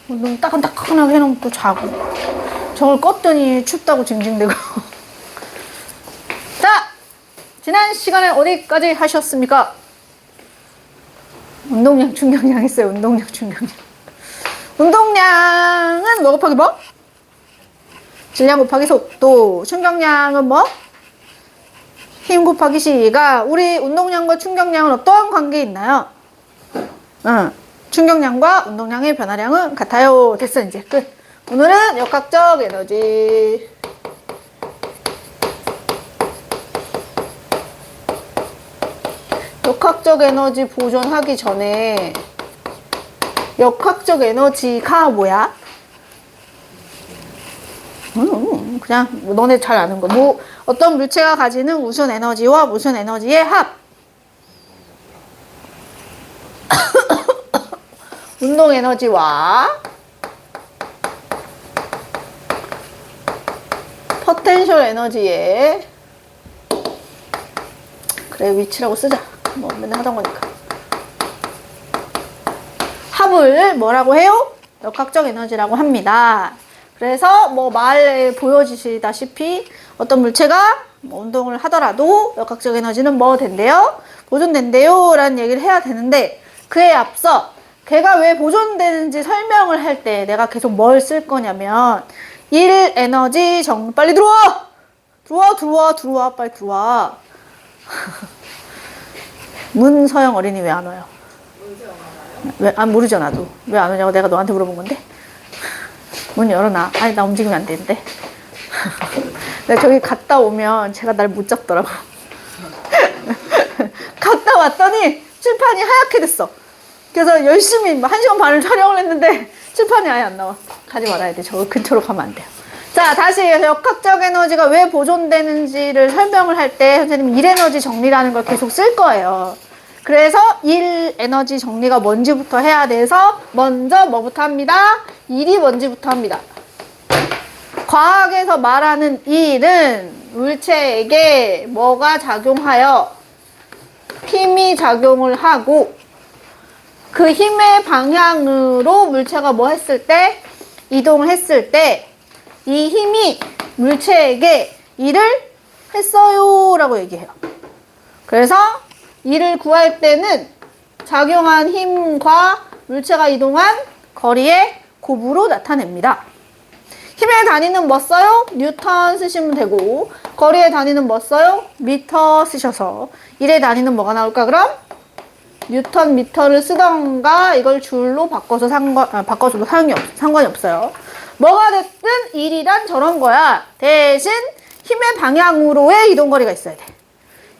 운동 따끈따끈하게 해놓으면 또 자고. 저걸 껐더니 춥다고 징징대고. 자! 지난 시간에 어디까지 하셨습니까? 운동량, 충격량 했어요. 운동량, 충격량. 운동량은 뭐 곱하기 뭐? 질량 곱하기 속도. 충격량은 뭐? 힘 곱하기 시가. 우리 운동량과 충격량은 어떤 관계 있나요? 충격량과 운동량의 변화량은 같아요. 됐어, 이제 끝. 오늘은 역학적 에너지. 역학적 에너지 보존하기 전에 역학적 에너지가 뭐야? 그냥 너네 잘 아는 거. 뭐 어떤 물체가 가지는 무슨 에너지와 무슨 에너지의 합. 운동 에너지와 포텐셜 에너지의 그래 위치라고 쓰자. 뭐 맨날 하던 거니까. 합을 뭐라고 해요? 역학적 에너지라고 합니다. 그래서 뭐 말에 보여지시다시피 어떤 물체가 뭐 운동을 하더라도 역학적 에너지는 뭐 된대요? 보존된대요 라는 얘기를 해야 되는데, 그에 앞서 걔가 왜 보존되는지 설명을 할 때 내가 계속 뭘 쓸 거냐면 1 에너지 정. 빨리 들어와! 들어와 빨리 들어와. 문서영 어린이 왜 안 와요? 왜? 아, 모르죠 나도. 왜 안 오냐고 내가 너한테 물어본 건데. 문 열어놔. 아니 나 움직이면 안 되는데. 내가 저기 갔다 오면 제가 날 못 잡더라고. 갔다 왔더니 칠판이 하얗게 됐어. 그래서 열심히 1시간 반을 촬영을 했는데 칠판이 아예 안 나와. 가지 말아야 돼. 저 근처로 가면 안 돼요. 자, 다시 역학적 에너지가 왜 보존되는지를 설명을 할 때 선생님 1에너지 정리라는 걸 계속 쓸 거예요. 그래서 1에너지 정리가 뭔지부터 해야 돼서 먼저 뭐부터 합니다? 1이 뭔지부터 합니다. 과학에서 말하는 1은 물체에게 뭐가 작용하여 힘이 작용을 하고 그 힘의 방향으로 물체가 뭐 했을 때? 이동을 했을 때 이 힘이 물체에게 일을 했어요 라고 얘기해요. 그래서 일을 구할 때는 작용한 힘과 물체가 이동한 거리의 곱으로 나타냅니다. 힘의 단위는 뭐 써요? 뉴턴 쓰시면 되고, 거리의 단위는 뭐 써요? 미터 쓰셔서 일의 단위는 뭐가 나올까 그럼? 뉴턴 미터를 쓰던가 이걸 줄로 바꿔서 바꿔줘도 상관이 없어요. 뭐가 됐든 1이란 저런 거야. 대신 힘의 방향으로의 이동거리가 있어야 돼.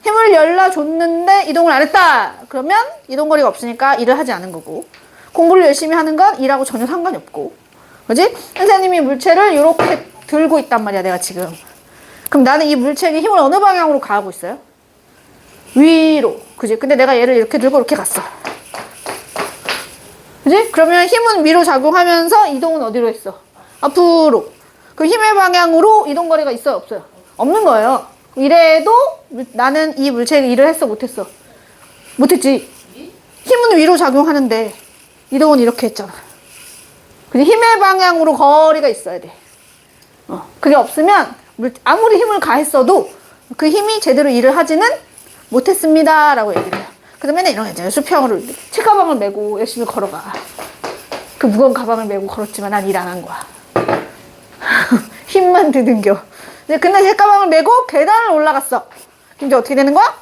힘을 열라줬는데 이동을 안 했다. 그러면 이동거리가 없으니까 일을 하지 않은 거고, 공부를 열심히 하는 건 일하고 전혀 상관이 없고. 그지? 선생님이 물체를 이렇게 들고 있단 말이야 내가 지금. 그럼 나는 이 물체에게 힘을 어느 방향으로 가하고 있어요? 위로. 그지? 근데 내가 얘를 이렇게 들고 이렇게 갔어. 그지? 그러면 힘은 위로 작용하면서 이동은 어디로 했어? 앞으로. 그 힘의 방향으로 이동거리가 있어요? 없어요? 없는 거예요. 이래도 나는 이 물체에게 일을 했어? 못했어? 못했지. 힘은 위로 작용하는데 이동은 이렇게 했잖아. 근데 힘의 방향으로 거리가 있어야 돼. 그게 없으면 아무리 힘을 가했어도 그 힘이 제대로 일을 하지는 못했습니다 라고 얘기를 해요. 그래서 맨날 이런 거 있잖아요. 수평으로 책가방을 메고 열심히 걸어가. 그 무거운 가방을 메고 걸었지만 난 일 안 한 거야. 힘만 드는겨. 근데 책가방을 메고 계단을 올라갔어. 이제 어떻게 되는 거야?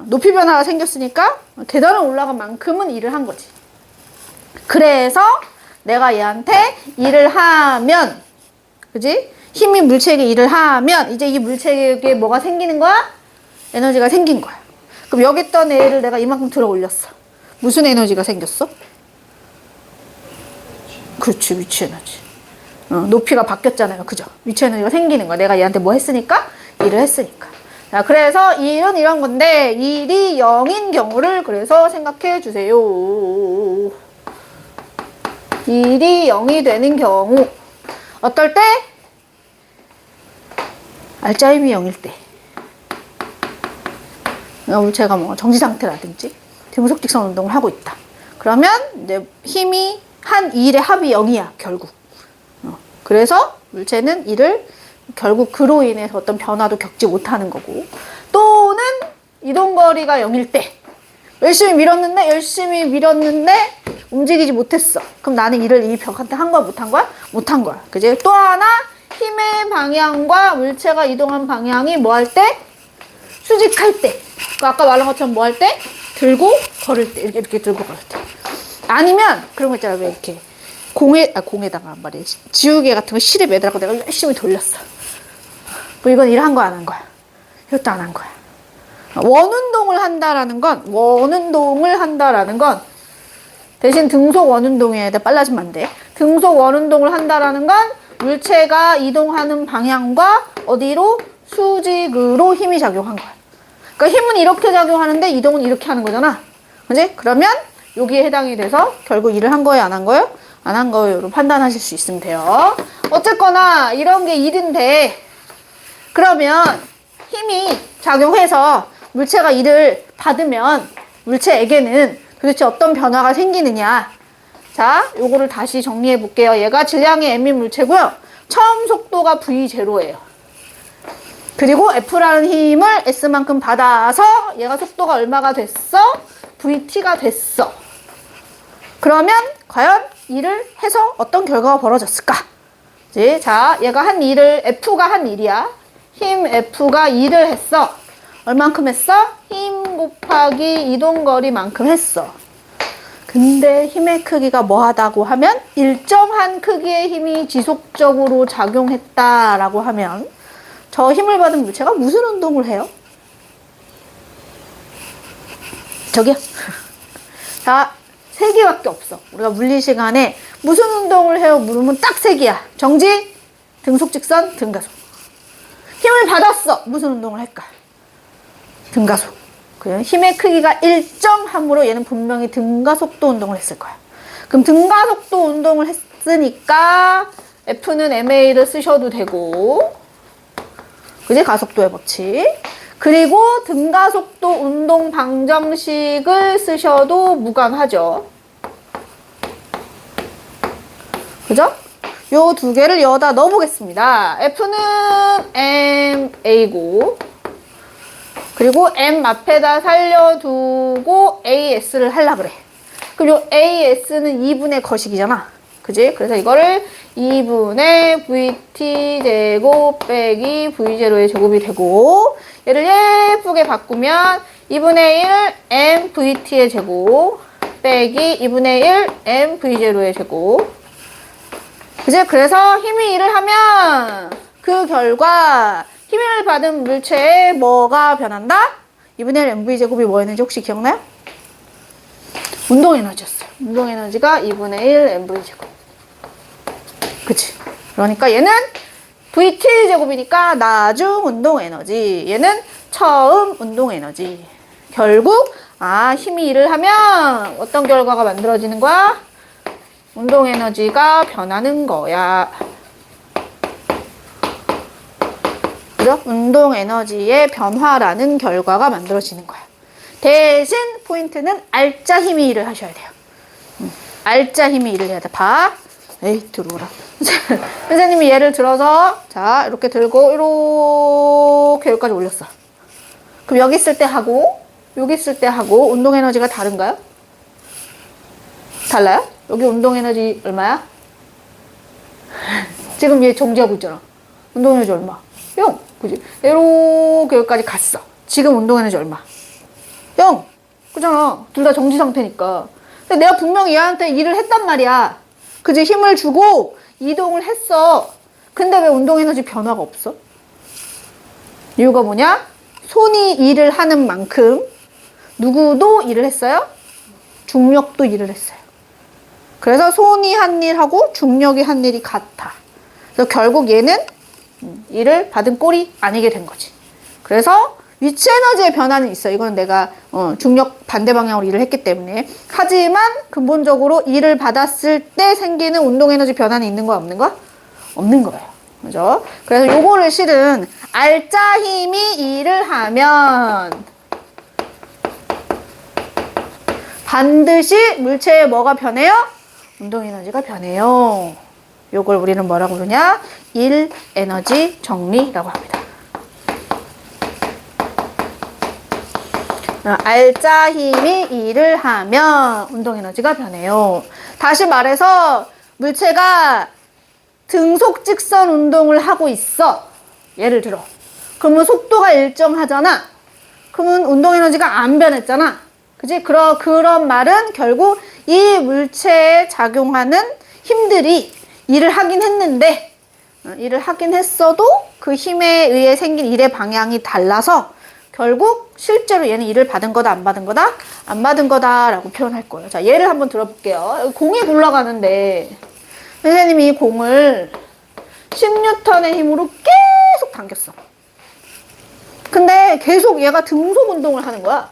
높이 변화가 생겼으니까 계단을 올라간 만큼은 일을 한 거지. 그래서 내가 얘한테 일을 하면, 그지? 힘이 물체에게 일을 하면 이제 이 물체에게 뭐가 생기는 거야? 에너지가 생긴 거야. 그럼 여기 있던 애를 내가 이만큼 들어 올렸어. 무슨 에너지가 생겼어? 그렇지, 위치 에너지. 높이가 바뀌었잖아요. 그죠? 위치 에너지가 생기는 거야. 내가 얘한테 뭐 했으니까? 일을 했으니까. 자, 그래서 일은 이런 건데, 일이 0인 경우를 그래서 생각해 주세요. 일이 0이 되는 경우. 어떨 때? 알짜임이 0일 때. 물체가 뭐 정지 상태라든지 뒤무속 직선 운동을 하고 있다. 그러면 이제 힘이 한 일의 합이 0이야, 결국. 그래서 물체는 이를 결국 그로 인해서 어떤 변화도 겪지 못하는 거고, 또는 이동거리가 0일 때 열심히 밀었는데 움직이지 못했어. 그럼 나는 일을 이 벽한테 한 거야, 못한 거야? 못한 거야. 그지? 또 하나, 힘의 방향과 물체가 이동한 방향이 뭐 할 때? 수직할 때. 아까 말한 것처럼 뭐 할 때? 들고 걸을 때. 이렇게 들고 걸을 때. 아니면 그런 거 있잖아. 왜 이렇게 공에다가 말이야. 지우개 같은 거 실에 매달고 내가 열심히 돌렸어. 뭐 이건 일 한 거 안 한 거야. 이것도 안 한 거야. 원운동을 한다라는 건 대신 등속 원운동에 빨라지면 안 돼. 등속 원운동을 한다라는 건 물체가 이동하는 방향과 어디로? 수직으로 힘이 작용한 거야. 그러니까 힘은 이렇게 작용하는데 이동은 이렇게 하는 거잖아. 그지? 그러면 여기에 해당이 돼서 결국 일을 한 거예요, 안 한 거예요? 안 한 거예요로 판단하실 수 있으면 돼요. 어쨌거나 이런 게 일인데, 그러면 힘이 작용해서 물체가 일을 받으면 물체에게는 도대체 어떤 변화가 생기느냐. 자, 요거를 다시 정리해 볼게요. 얘가 질량이 m인 물체고요. 처음 속도가 v0예요. 그리고 F라는 힘을 S만큼 받아서 얘가 속도가 얼마가 됐어? VT가 됐어. 그러면 과연 일을 해서 어떤 결과가 벌어졌을까? 자, 얘가 한 일을, F가 한 일이야. 힘 F가 일을 했어. 얼만큼 했어? 힘 곱하기 이동거리만큼 했어. 근데 힘의 크기가 뭐하다고 하면 일정한 크기의 힘이 지속적으로 작용했다라고 하면 저 힘을 받은 물체가 무슨 운동을 해요? 저기요. 자, 3개밖에 없어. 우리가 물리 시간에 무슨 운동을 해요? 물으면 딱 3개야. 정지, 등속 직선, 등가속. 힘을 받았어. 무슨 운동을 할까? 등가속. 힘의 크기가 일정함으로 얘는 분명히 등가속도 운동을 했을 거야. 그럼 등가속도 운동을 했으니까 F는 ma를 쓰셔도 되고, 그지? 가속도의 법칙. 그리고 등가속도 운동 방정식을 쓰셔도 무관하죠. 그죠? 요 두 개를 여기다 넣어보겠습니다. F는 ma고, 그리고 m 앞에다 살려두고 as를 하려 그래. 그럼 요 as는 2분의 거식이잖아. 그지? 그래서 이거를 2분의 vt제곱 빼기 v0의 제곱이 되고, 얘를 예쁘게 바꾸면 2분의 1 m vt의 제곱 빼기 2분의 1 m v0의 제곱. 그지? 그래서 힘이 일을 하면 그 결과 힘을 받은 물체에 뭐가 변한다? 2분의 1 mv 제곱이 뭐였는지 혹시 기억나요? 운동 에너지였어요. 운동 에너지가 2분의 1 mv 제곱. 그치? 그러니까 얘는 VT 제곱이니까 나중 운동 에너지. 얘는 처음 운동 에너지. 결국 힘이 일을 하면 어떤 결과가 만들어지는 거야? 운동 에너지가 변하는 거야. 그죠? 운동 에너지의 변화라는 결과가 만들어지는 거야. 대신 포인트는 알짜 힘이 일을 하셔야 돼요. 알짜 힘이 일을 해야 돼. 봐. 에이, 들어오라. 선생님이 예를 들어서, 자, 이렇게 들고, 이렇게 여기까지 올렸어. 그럼 여기 있을 때 하고, 여기 있을 때 하고, 운동 에너지가 다른가요? 달라요? 여기 운동 에너지 얼마야? 지금 얘 정지하고 있잖아. 운동 에너지 얼마? 0. 그지? 이렇게 여기까지 갔어. 지금 운동 에너지 얼마? 0. 그잖아. 둘 다 정지 상태니까. 근데 내가 분명히 얘한테 일을 했단 말이야. 그지? 힘을 주고 이동을 했어. 근데 왜 운동 에너지 변화가 없어? 이유가 뭐냐? 손이 일을 하는 만큼 누구도 일을 했어요? 중력도 일을 했어요. 그래서 손이 한 일하고 중력이 한 일이 같아. 그래서 결국 얘는 일을 받은 꼴이 아니게 된 거지. 그래서 위치 에너지의 변화는 있어. 이거는 내가 중력 반대 방향으로 일을 했기 때문에. 하지만 근본적으로 일을 받았을 때 생기는 운동 에너지 변화는 있는 거야, 없는 거야? 없는 거예요. 그죠? 그래서 요거를 실은 알짜 힘이 일을 하면 반드시 물체의 뭐가 변해요? 운동 에너지가 변해요. 요걸 우리는 뭐라고 부르냐? 일 에너지 정리라고 합니다. 알짜 힘이 일을 하면 운동 에너지가 변해요. 다시 말해서 물체가 등속 직선 운동을 하고 있어. 예를 들어. 그러면 속도가 일정하잖아. 그러면 운동 에너지가 안 변했잖아. 그지? 그런 말은 결국 이 물체에 작용하는 힘들이 일을 하긴 했는데, 일을 하긴 했어도 그 힘에 의해 생긴 일의 방향이 달라서 결국 실제로 얘는 일을 받은 거다, 안 받은 거다? 안 받은 거다라고 표현할 거예요. 자, 예를 한번 들어볼게요. 여기 공이 굴러가는데 선생님이 이 공을 10N의 힘으로 계속 당겼어. 근데 계속 얘가 등속 운동을 하는 거야.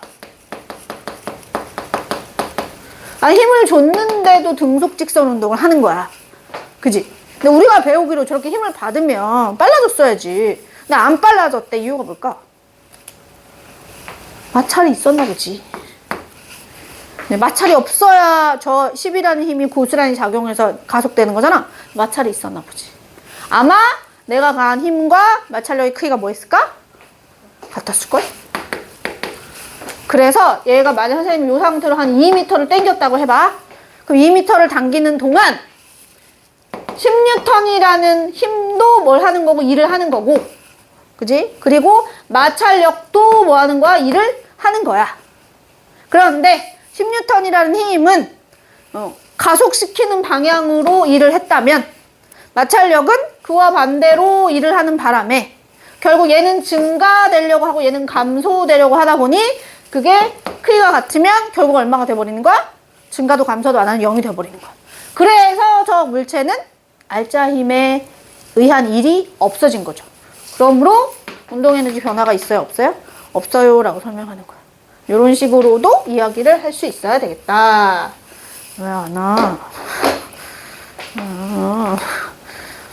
힘을 줬는데도 등속 직선 운동을 하는 거야. 그지? 근데 우리가 배우기로 저렇게 힘을 받으면 빨라졌어야지. 근데 안 빨라졌대. 이유가 뭘까? 마찰이 있었나 보지. 네, 마찰이 없어야 저 10이라는 힘이 고스란히 작용해서 가속되는 거잖아. 마찰이 있었나 보지. 아마 내가 가한 힘과 마찰력의 크기가 뭐였을까? 같았을걸? 그래서 얘가 만약 선생님이 이 상태로 한 2m를 당겼다고 해봐. 그럼 2m를 당기는 동안 10N이라는 힘도 뭘 하는 거고 일을 하는 거고, 그지? 그리고 마찰력도 뭐 하는 거야? 일을 하는 거야. 그런데 10N이라는 힘은 가속시키는 방향으로 일을 했다면 마찰력은 그와 반대로 일을 하는 바람에 결국 얘는 증가되려고 하고 얘는 감소되려고 하다 보니 그게 크기가 같으면 결국 얼마가 돼버리는 거야? 증가도 감소도 안 하는 0이 돼버리는 거야. 그래서 저 물체는 알짜 힘에 의한 일이 없어진 거죠. 그러므로 운동에너지 변화가 있어요? 없어요? 없어요 라고 설명하는 거야. 이런 식으로도 이야기를 할 수 있어야 되겠다. 왜 안 와?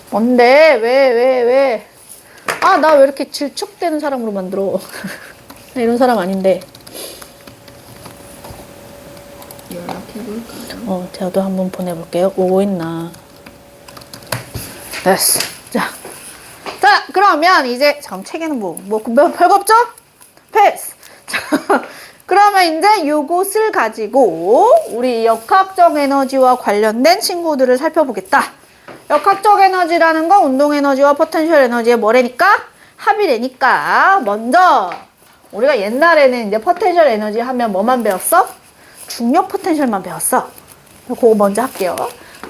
뭔데? 왜? 나 왜 이렇게 질척대는 사람으로 만들어? 나 이런 사람 아닌데. 연락해볼까요? 저도 한번 보내볼게요. 오고 있나? 됐어. 자, 그러면 이제 잠 책에는 별거 없죠? 패스. 자, 그러면 이제 요것을 가지고 우리 역학적 에너지와 관련된 친구들을 살펴보겠다. 역학적 에너지라는 건 운동 에너지와 포텐셜 에너지의 뭐래니까? 합이래니까 먼저 우리가 옛날에는 이제 포텐셜 에너지 하면 뭐만 배웠어? 중력 포텐셜만 배웠어. 그거 먼저 할게요.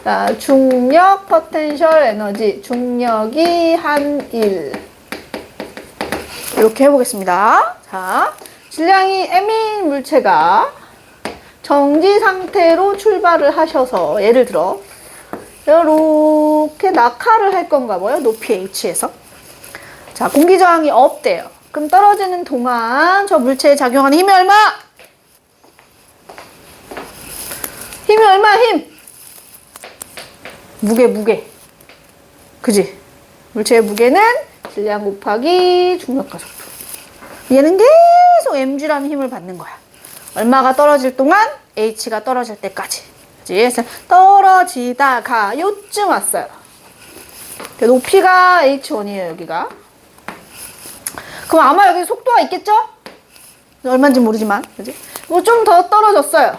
자, 중력 포텐셜 에너지, 중력이 한 1. 이렇게 해보겠습니다. 자, 질량이 m인 물체가 정지 상태로 출발을 하셔서 예를 들어 이렇게 낙하를 할 건가 봐요. 높이 h에서. 자, 공기 저항이 없대요. 그럼 떨어지는 동안 저 물체에 작용하는 힘이 얼마? 힘이 얼마? 힘! 무게. 그지? 물체의 무게는 질량 곱하기 중력과 속도. 얘는 계속 mg라는 힘을 받는 거야. 얼마가 떨어질 동안? h가 떨어질 때까지. 그래서 떨어지다가 요쯤 왔어요. 높이가 h1이에요, 여기가. 그럼 아마 여기 속도가 있겠죠? 얼마인지 모르지만, 그지? 뭐 좀 더 떨어졌어요.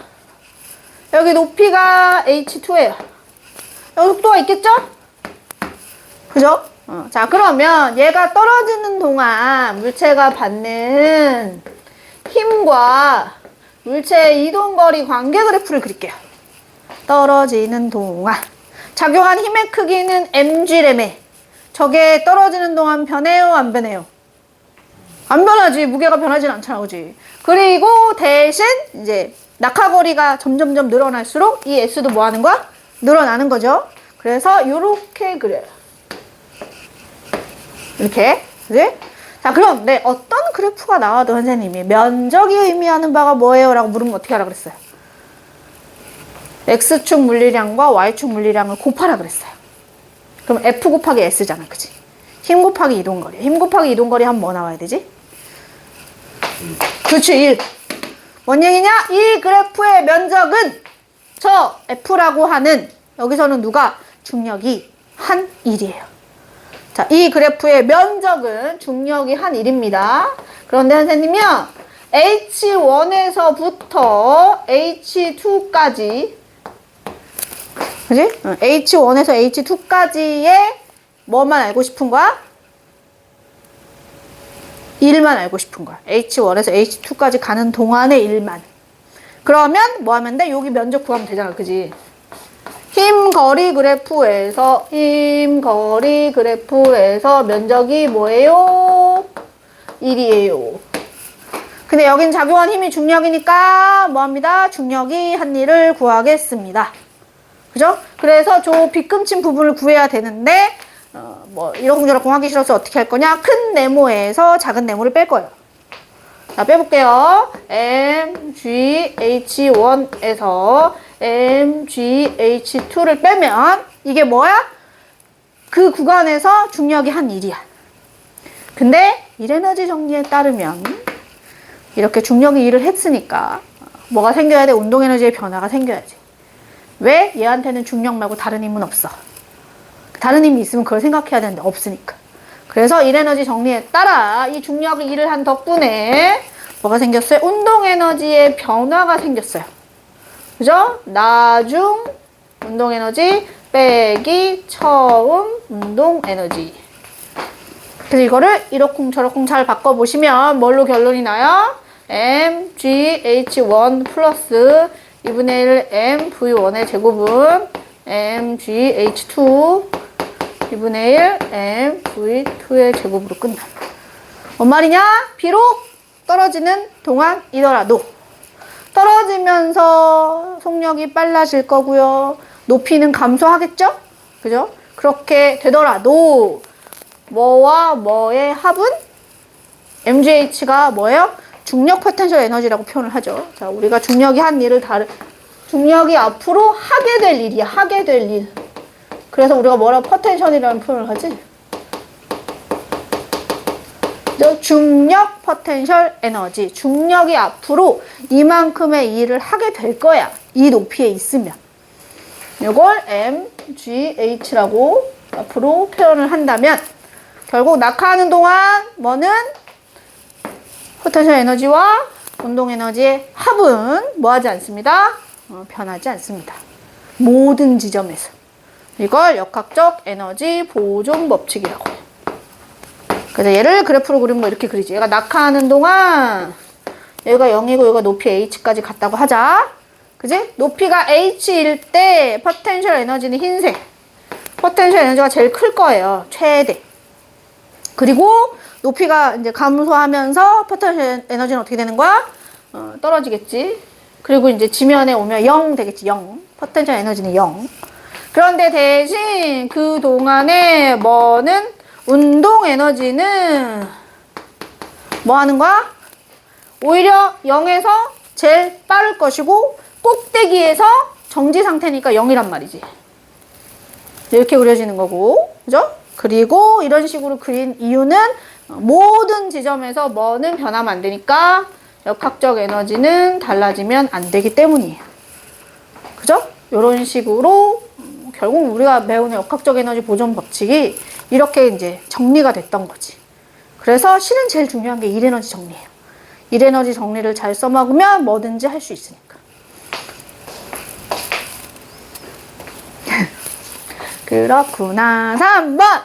여기 높이가 h2예요. 여기 속도가 있겠죠? 그죠? 자, 그러면 얘가 떨어지는 동안 물체가 받는 힘과 물체의 이동거리 관계 그래프를 그릴게요. 떨어지는 동안 작용한 힘의 크기는 mg램에 저게 떨어지는 동안 변해요? 안 변해요? 안 변하지. 무게가 변하진 않잖아. 그지? 그리고 대신 이제 낙하거리가 점점점 늘어날수록 이 s도 뭐 하는 거야? 늘어나는 거죠. 그래서 이렇게 그려요. 이렇게. 그지? 자, 그럼 어떤 그래프가 나와도 선생님이 면적이 의미하는 바가 뭐예요? 라고 물으면 어떻게 하라 그랬어요? X축 물리량과 Y축 물리량을 곱하라 그랬어요. 그럼 F 곱하기 S잖아. 그지? 힘 곱하기 이동거리. 힘 곱하기 이동거리 하면 뭐 나와야 되지? 그렇지, 1. 뭔 얘기냐? 이 그래프의 면적은 저 F라고 하는 여기서는 누가? 중력이 한 1이에요. 자, 이 그래프의 면적은 중력이 한 1입니다. 그런데 선생님이요. H1에서부터 H2까지 그지? H1에서 H2까지의 뭐만 알고 싶은 거야? 1만 알고 싶은 거야. H1에서 H2까지 가는 동안의 1만. 그러면 뭐 하면 돼? 여기 면적 구하면 되잖아. 그지? 힘거리 그래프에서 면적이 뭐예요? 1이에요. 근데 여긴 작용한 힘이 중력이니까 뭐합니다? 중력이 한 일을 구하겠습니다. 그죠? 그래서 저 빗금친 부분을 구해야 되는데 뭐 이러쿵저러쿵 하기 싫어서 어떻게 할 거냐? 큰 네모에서 작은 네모를 뺄 거예요. 자, 빼볼게요. MGH1에서 MGH2를 빼면 이게 뭐야? 그 구간에서 중력이 한 1이야. 근데 1에너지 정리에 따르면 이렇게 중력이 1을 했으니까 뭐가 생겨야 돼? 운동에너지의 변화가 생겨야지. 왜? 얘한테는 중력 말고 다른 힘은 없어. 다른 힘이 있으면 그걸 생각해야 되는데 없으니까. 그래서 1에너지 정리에 따라 이 중력이 1을 한 덕분에 뭐가 생겼어요? 운동에너지의 변화가 생겼어요. 그죠? 나중 운동에너지 빼기 처음 운동에너지. 그래서 이거를 이러쿵저러쿵 잘 바꿔보시면 뭘로 결론이 나요? MGH1 플러스 2분의 1 MV1의 제곱은 MGH2 2분의 1 MV2의 제곱으로 끝나. 뭔 말이냐? 비록 떨어지는 동안이더라도 떨어지면서 속력이 빨라질 거고요. 높이는 감소하겠죠? 그죠? 그렇게 되더라도 뭐와 뭐의 합은 MGH가 뭐예요? 중력 포텐셜 에너지라고 표현을 하죠. 자, 우리가 중력이 한 일을 중력이 앞으로 하게 될 일이야. 하게 될 일. 그래서 우리가 뭐라고 포텐셜이라는 표현을 하지? 중력 포텐셜 에너지. 중력이 앞으로 이만큼의 일을 하게 될 거야. 이 높이에 있으면. 이걸 MGH라고 앞으로 표현을 한다면 결국 낙하하는 동안 뭐는 포텐셜 에너지와 운동 에너지의 합은 뭐하지 않습니다. 변하지 않습니다. 모든 지점에서. 이걸 역학적 에너지 보존 법칙이라고 해요. 그래서 얘를 그래프로 그리면 뭐 이렇게 그리지. 얘가 낙하하는 동안 얘가 0이고 얘가 높이 h까지 갔다고 하자. 그지? 높이가 h일 때 포텐셜 에너지는 흰색. 포텐셜 에너지가 제일 클 거예요. 최대. 그리고 높이가 이제 감소하면서 포텐셜 에너지는 어떻게 되는 거야? 떨어지겠지. 그리고 이제 지면에 오면 0 되겠지. 0. 포텐셜 에너지는 0. 그런데 대신 그 동안에 뭐는 운동 에너지는 뭐 하는 거야? 오히려 0에서 제일 빠를 것이고 꼭대기에서 정지 상태니까 0이란 말이지. 이렇게 그려지는 거고. 그죠? 그리고 이런 식으로 그린 이유는 모든 지점에서 뭐는 변하면 안 되니까 역학적 에너지는 달라지면 안 되기 때문이에요. 그죠? 이런 식으로 결국 우리가 배우는 역학적 에너지 보존 법칙이 이렇게 이제 정리가 됐던 거지. 그래서 실은 제일 중요한 게 1에너지 정리예요. 1에너지 정리를 잘 써먹으면 뭐든지 할 수 있으니까. 그렇구나. 3번!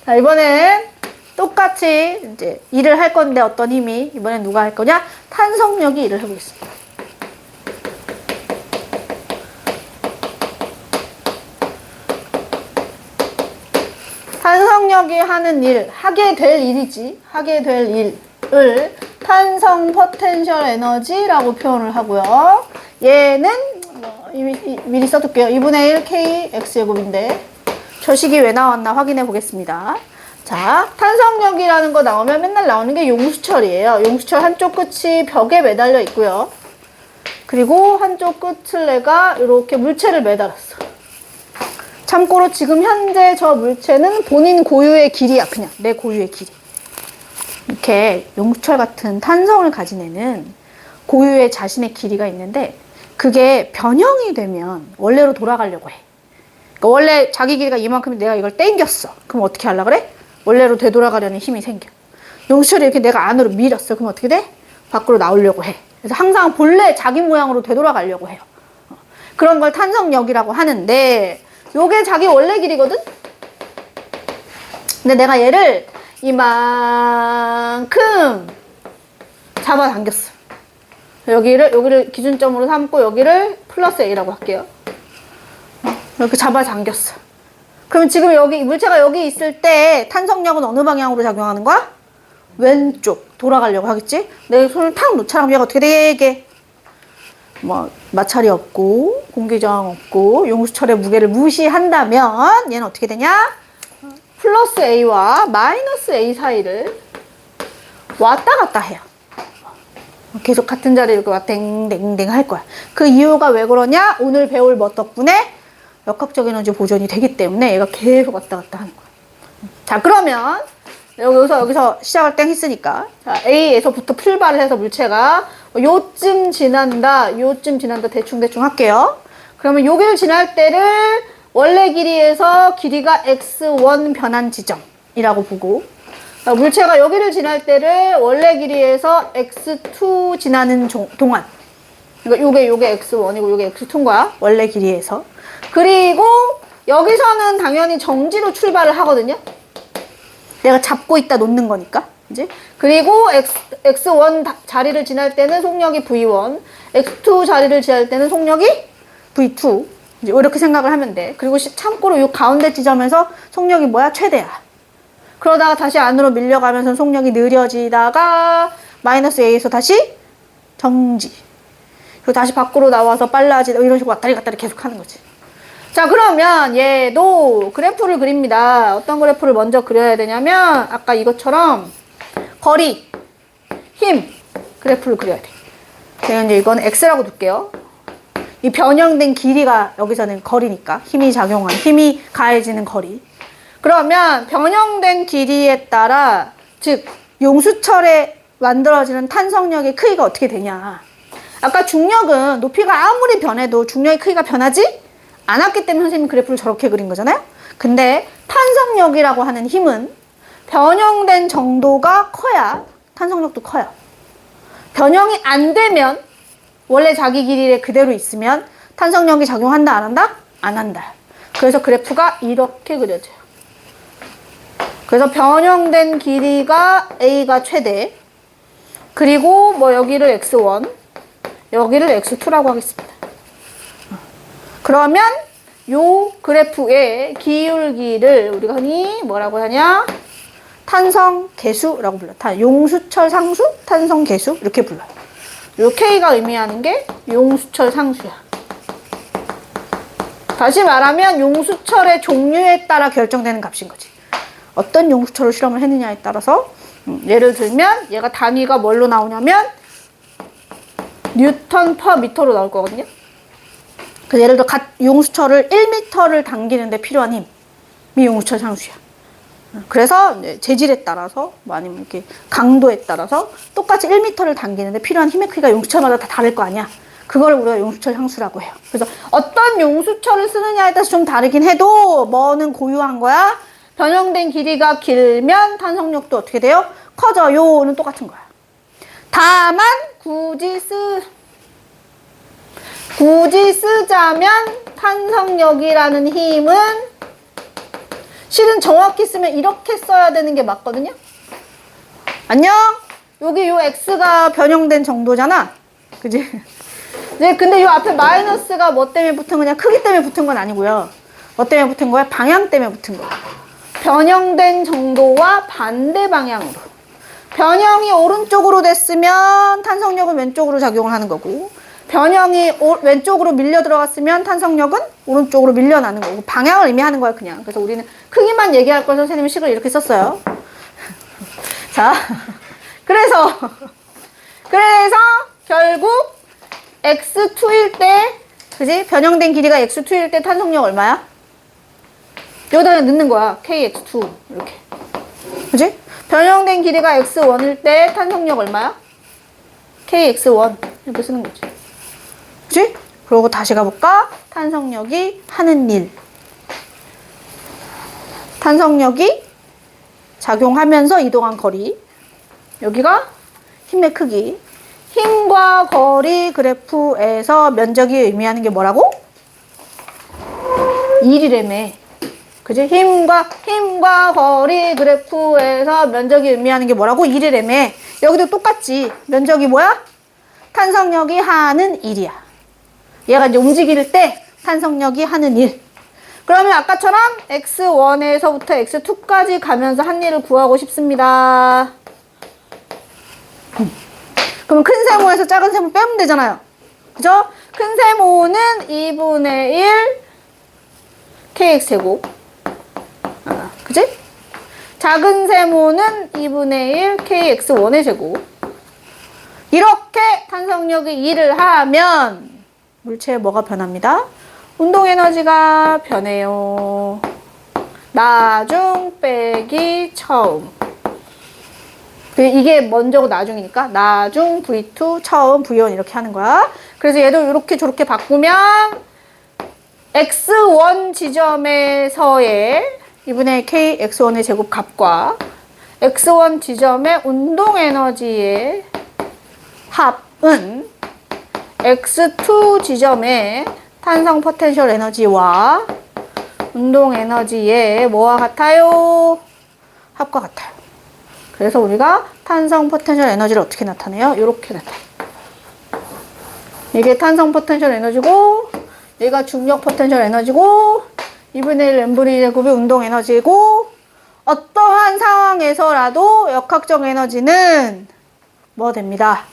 자, 이번엔 똑같이 이제 일을 할 건데 어떤 힘이, 이번엔 누가 할 거냐? 탄성력이 일을 해보겠습니다. 탄성력이 하는 일, 하게 될 일이지. 하게 될 일을 탄성 포텐셜 에너지라고 표현을 하고요. 얘는 미리 써둘게요. 2분의 1 k x제곱인데 저식이 왜 나왔나 확인해 보겠습니다. 자, 탄성력이라는 거 나오면 맨날 나오는 게 용수철이에요. 용수철 한쪽 끝이 벽에 매달려 있고요. 그리고 한쪽 끝을 내가 이렇게 물체를 매달았어. 참고로 지금 현재 저 물체는 본인 고유의 길이야. 그냥 내 고유의 길이. 이렇게 용수철 같은 탄성을 가진 애는 고유의 자신의 길이가 있는데 그게 변형이 되면 원래로 돌아가려고 해. 그러니까 원래 자기 길이가 이만큼인데 내가 이걸 땡겼어. 그럼 어떻게 하려고 그래? 원래로 되돌아가려는 힘이 생겨. 용수철이 이렇게 내가 안으로 밀었어. 그럼 어떻게 돼? 밖으로 나오려고 해. 그래서 항상 본래 자기 모양으로 되돌아가려고 해요. 그런 걸 탄성력이라고 하는데 요게 자기 원래 길이거든? 근데 내가 얘를 이만큼 잡아당겼어. 여기를 기준점으로 삼고 여기를 플러스 A라고 할게요. 이렇게 잡아당겼어. 그럼 지금 여기 물체가 여기 있을 때 탄성력은 어느 방향으로 작용하는 거야? 왼쪽 돌아가려고 하겠지? 내 손을 탁 놓자면 얘가 어떻게 되게 뭐 마찰이 없고 공기저항 없고 용수철의 무게를 무시한다면 얘는 어떻게 되냐? 플러스 A와 마이너스 A 사이를 왔다 갔다 해요. 계속 같은 자리를 이렇게 왔 댕댕댕 할 거야. 그 이유가 왜 그러냐? 오늘 배울 뭐 덕분에 역학적 에너지 보존이 되기 때문에 얘가 계속 왔다 갔다 하는 거야. 자, 그러면 여기서 시작을 땡 했으니까 자, A에서부터 출발을 해서 물체가 요쯤 지난다 대충 할게요. 그러면 여기를 지날 때를 원래 길이에서 길이가 x1 변한 지점이라고 보고 물체가 여기를 지날 때를 원래 길이에서 x2 지나는 동안 그러니까 요게 x1이고 요게 x2인 거야. 원래 길이에서. 그리고 여기서는 당연히 정지로 출발을 하거든요. 내가 잡고 있다 놓는 거니까. 이제 그리고 x1 자리를 지날 때는 속력이 v1, x2 자리를 지날 때는 속력이 v2. 이제 이렇게 생각을 하면 돼. 그리고 참고로 이 가운데 지점에서 속력이 뭐야? 최대야. 그러다가 다시 안으로 밀려가면서 속력이 느려지다가 마이너스 A에서 다시 정지. 그리고 다시 밖으로 나와서 빨라지다. 이런 식으로 왔다리 갔다리 계속 하는 거지. 자, 그러면 얘도 그래프를 그립니다. 어떤 그래프를 먼저 그려야 되냐면 아까 이것처럼 거리, 힘 그래프를 그려야 돼. 제가 이제 이건 X라고 둘게요. 이 변형된 길이가 여기서는 거리니까 힘이 가해지는 거리. 그러면 변형된 길이에 따라 즉 용수철에 만들어지는 탄성력의 크기가 어떻게 되냐. 아까 중력은 높이가 아무리 변해도 중력의 크기가 변하지 않았기 때문에 선생님이 그래프를 저렇게 그린 거잖아요. 근데 탄성력이라고 하는 힘은 변형된 정도가 커야 탄성력도 커요. 변형이 안 되면 원래 자기 길이에 그대로 있으면 탄성력이 작용한다 안 한다? 안 한다. 그래서 그래프가 이렇게 그려져요. 그래서 변형된 길이가 A가 최대 그리고 뭐 여기를 x1 여기를 x2라고 하겠습니다. 그러면 요 그래프의 기울기를 우리가 흔히 뭐라고 하냐? 탄성계수라고 불러. 용수철 상수, 탄성계수 이렇게 불러요. 요 K가 의미하는 게 용수철 상수야. 다시 말하면 용수철의 종류에 따라 결정되는 값인 거지. 어떤 용수철을 실험을 했느냐에 따라서 예를 들면 얘가 단위가 뭘로 나오냐면 뉴턴 퍼 미터로 나올 거거든요. 그래서 예를 들어 용수철을 1m를 당기는데 필요한 힘이 용수철 상수야. 그래서 재질에 따라서 아니면 이렇게 강도에 따라서 똑같이 1m를 당기는데 필요한 힘의 크기가 용수철마다 다 다를 거 아니야. 그걸 우리가 용수철 상수라고 해요. 그래서 어떤 용수철을 쓰느냐에 따라서 좀 다르긴 해도 뭐는 고유한 거야. 변형된 길이가 길면 탄성력도 어떻게 돼요? 커져요는 똑같은 거야. 다만 굳이 쓰자면 탄성력이라는 힘은 실은 정확히 쓰면 이렇게 써야 되는 게 맞거든요. 안녕? 여기 요 X가 변형된 정도잖아. 그지? 네, 근데 요 앞에 마이너스가 뭐 때문에 붙은 거냐? 크기 때문에 붙은 건 아니고요. 뭐 때문에 붙은 거야? 방향 때문에 붙은 거야. 변형된 정도와 반대 방향으로. 변형이 오른쪽으로 됐으면 탄성력은 왼쪽으로 작용을 하는 거고 변형이 왼쪽으로 밀려 들어갔으면 탄성력은 오른쪽으로 밀려나는 거고 방향을 의미하는 거야 그냥. 그래서 우리는 크기만 얘기할 걸 선생님이 식을 이렇게 썼어요. 자, 그래서 결국 x2일 때 그지? 변형된 길이가 x2일 때 탄성력 얼마야? 여기다 넣는 거야. kx2 이렇게. 그지? 변형된 길이가 x1일 때 탄성력 얼마야? kx1 이렇게 쓰는 거지. 그치? 그리고 다시 가볼까? 탄성력이 하는 일. 탄성력이 작용하면서 이동한 거리. 여기가 힘의 크기. 힘과 거리 그래프에서 면적이 의미하는 게 뭐라고? 일이래매. 그지? 힘과 거리 그래프에서 면적이 의미하는 게 뭐라고? 일이래매. 여기도 똑같지. 면적이 뭐야? 탄성력이 하는 일이야. 얘가 이제 움직일 때 탄성력이 하는 일. 그러면 아까처럼 x1에서부터 x2까지 가면서 한 일을 구하고 싶습니다. 그럼 큰 세모에서 작은 세모 빼면 되잖아요. 그죠? 큰 세모는 2분의 1 kx제곱. 그지? 작은 세모는 2분의 1 kx1의 제곱. 이렇게 탄성력이 1을 하면 물체에 뭐가 변합니다? 운동 에너지가 변해요. 나중 빼기 처음. 이게 먼저고 나중이니까 나중 V2 처음 V1 이렇게 하는 거야. 그래서 얘도 이렇게 저렇게 바꾸면 x1 지점에서의 2분의 k x1의 제곱 값과 x1 지점의 운동 에너지의 합은 x2 지점의 탄성 포텐셜 에너지와 운동 에너지의 뭐와 같아요? 합과 같아요. 그래서 우리가 탄성 포텐셜 에너지를 어떻게 나타내요? 이렇게 나타내요. 이게 탄성 포텐셜 에너지고 얘가 중력 포텐셜 에너지고 2분의 1 mv 제곱이 운동 에너지고 어떠한 상황에서라도 역학적 에너지는 뭐 됩니다.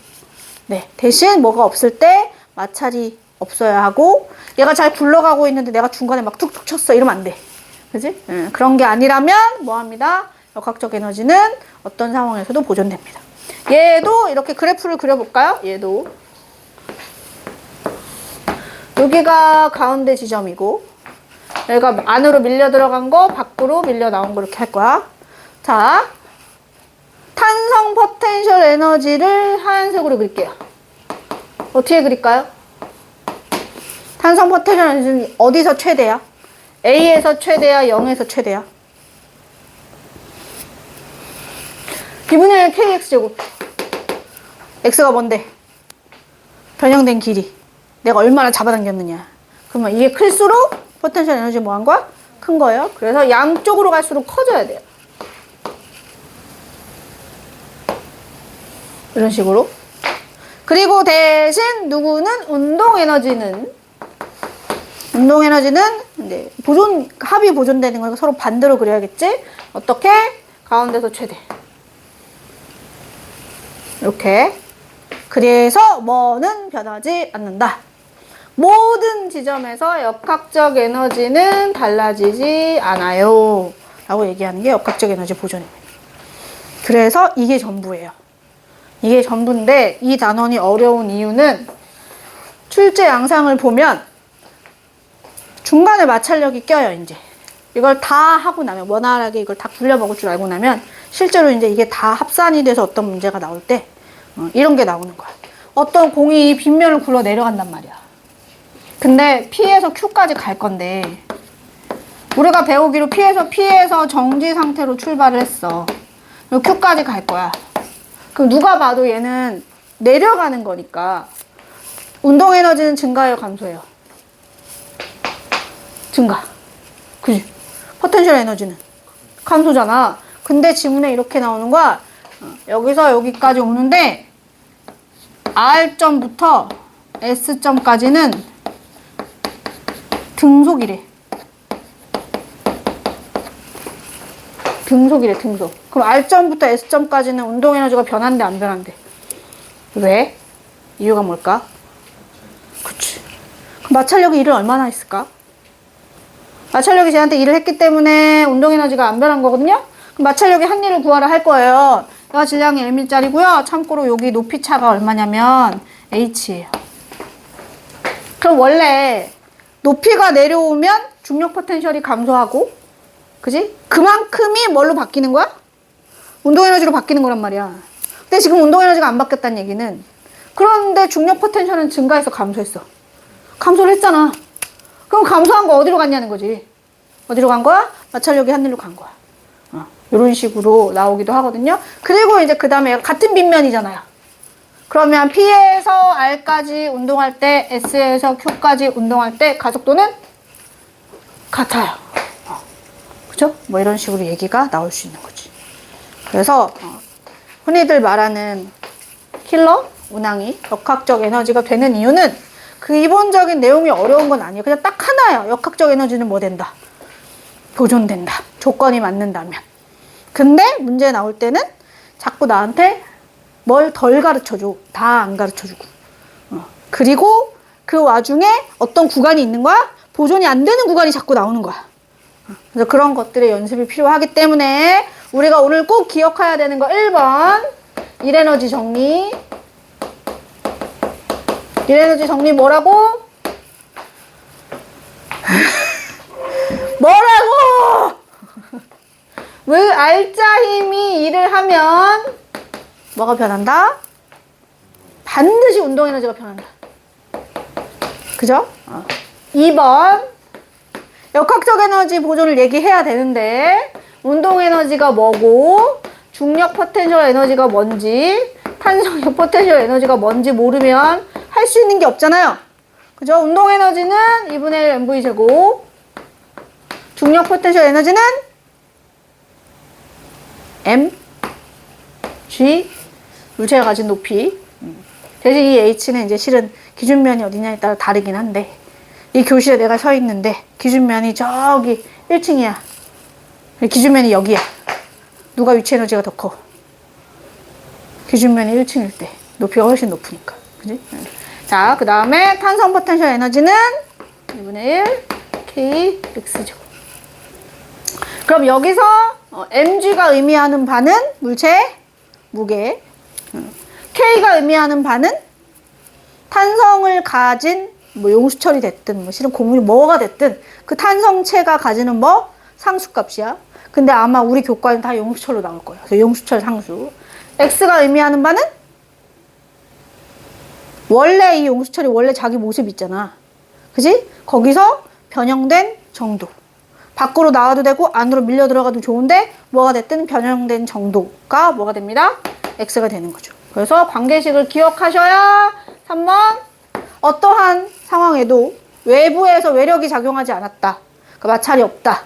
네, 대신 뭐가 없을 때 마찰이 없어야 하고 얘가 잘 굴러가고 있는데 내가 중간에 막 툭툭 쳤어 이러면 안 돼. 그지? 그런 게 아니라면 뭐 합니다. 역학적 에너지는 어떤 상황에서도 보존됩니다. 얘도 이렇게 그래프를 그려볼까요? 얘도 여기가 가운데 지점이고 여기가 안으로 밀려 들어간 거 밖으로 밀려 나온 거 이렇게 할 거야. 자, 탄성 포텐셜 에너지를 하얀색으로 그릴게요. 어떻게 그릴까요? 탄성 포텐셜 에너지는 어디서 최대야? A에서 최대야? 0에서 최대야? 2분의 1 kx제곱. x가 뭔데? 변형된 길이. 내가 얼마나 잡아당겼느냐. 그러면 이게 클수록 포텐셜 에너지 뭐 한 거야? 큰 거예요. 그래서 양쪽으로 갈수록 커져야 돼요. 이런 식으로. 그리고 대신 누구는 운동 에너지는 이제 합이 보존되는 거니까 서로 반대로 그려야겠지? 어떻게? 가운데서 최대. 이렇게. 그래서 뭐는 변하지 않는다. 모든 지점에서 역학적 에너지는 달라지지 않아요. 라고 얘기하는 게 역학적 에너지 보존입니다. 그래서 이게 전부예요. 이게 전부인데 이 단원이 어려운 이유는 출제 양상을 보면 중간에 마찰력이 껴요. 이제 이걸 다 하고 나면 원활하게 이걸 다 굴려 먹을 줄 알고 나면 실제로 이제 이게 다 합산이 돼서 어떤 문제가 나올 때 이런 게 나오는 거야. 어떤 공이 빗면을 굴러 내려간단 말이야. 근데 P에서 Q까지 갈 건데 우리가 배우기로 P에서 정지 상태로 출발을 했어. 그리고 Q까지 갈 거야. 그럼 누가 봐도 얘는 내려가는 거니까 운동 에너지는 증가해요, 감소해요? 증가. 그지? 포텐셜 에너지는 감소잖아. 근데 지문에 이렇게 나오는 거야. 여기서 여기까지 오는데 R점부터 S점까지는 등속이래. 등속. 그럼 R점부터 S점까지는 운동 에너지가 변한대, 안 변한대? 왜? 이유가 뭘까? 그치. 그럼 마찰력이 일을 얼마나 했을까? 마찰력이 쟤한테 일을 했기 때문에 운동 에너지가 안 변한 거거든요? 그럼 마찰력이 한 일을 구하라 할 거예요. 얘가 질량이 1m짜리고요. 참고로 여기 높이 차가 얼마냐면 h예요. 그럼 원래 높이가 내려오면 중력 포텐셜이 감소하고, 그지? 그만큼이 뭘로 바뀌는 거야? 운동 에너지로 바뀌는 거란 말이야. 근데 지금 운동 에너지가 안 바뀌었다는 얘기는 그런데 중력 포텐셜은 증가해서 감소했어. 감소를 했잖아. 그럼 감소한 거 어디로 갔냐는 거지. 어디로 간 거야? 마찰력이 하늘로 간 거야. 이런 식으로 나오기도 하거든요. 그리고 이제 그 다음에 같은 빗면이잖아요. 그러면 P에서 R까지 운동할 때, S에서 Q까지 운동할 때 가속도는 같아요. 그죠? 뭐 이런 식으로 얘기가 나올 수 있는 거지. 그래서 흔히들 말하는 킬러, 운항이 역학적 에너지가 되는 이유는 그 기본적인 내용이 어려운 건 아니에요. 그냥 딱 하나예요. 역학적 에너지는 뭐 된다? 보존된다. 조건이 맞는다면. 근데 문제 나올 때는 자꾸 나한테 뭘 덜 가르쳐줘. 다 안 가르쳐주고. 그리고 그 와중에 어떤 구간이 있는 거야? 보존이 안 되는 구간이 자꾸 나오는 거야. 그래서 그런 것들의 연습이 필요하기 때문에 우리가 오늘 꼭 기억해야 되는 거 1번 일에너지 정리. 일에너지 정리 뭐라고? 뭐라고? 왜 알짜 힘이 일을 하면 뭐가 변한다? 반드시 운동 에너지가 변한다. 그죠? 2번 역학적 에너지 보존을 얘기해야 되는데 운동 에너지가 뭐고 중력 포텐셜 에너지가 뭔지 탄성력 포텐셜 에너지가 뭔지 모르면 할 수 있는 게 없잖아요. 그죠? 운동 에너지는 2분의 1 mv 제곱 중력 포텐셜 에너지는 m g 물체가 가진 높이. 대신 이 h는 이제 실은 기준면이 어디냐에 따라 다르긴 한데 이 교실에 내가 서 있는데 기준면이 저기 1층이야. 기준면이 여기야. 누가 위치 에너지가 더 커? 기준면이 1층일 때 높이가 훨씬 높으니까. 그지? 자, 그 다음에 탄성 포텐셜 에너지는 2분의 1 kx죠. 그럼 여기서 mg가 의미하는 바는 물체 무게, k가 의미하는 바는 탄성을 가진 뭐 용수철이 됐든 뭐 실은 곡물이 뭐가 됐든 그 탄성체가 가지는 뭐 상수값이야. 근데 아마 우리 교과는 다 용수철로 나올 거예요. 그래서 용수철 상수. x가 의미하는 바는 원래 이 용수철이 원래 자기 모습 있잖아. 그지? 거기서 변형된 정도. 밖으로 나와도 되고 안으로 밀려 들어가도 좋은데 뭐가 됐든 변형된 정도가 뭐가 됩니다? x가 되는 거죠. 그래서 관계식을 기억하셔야 3번 어떠한 상황에도 외부에서 외력이 작용하지 않았다. 그 마찰이 없다.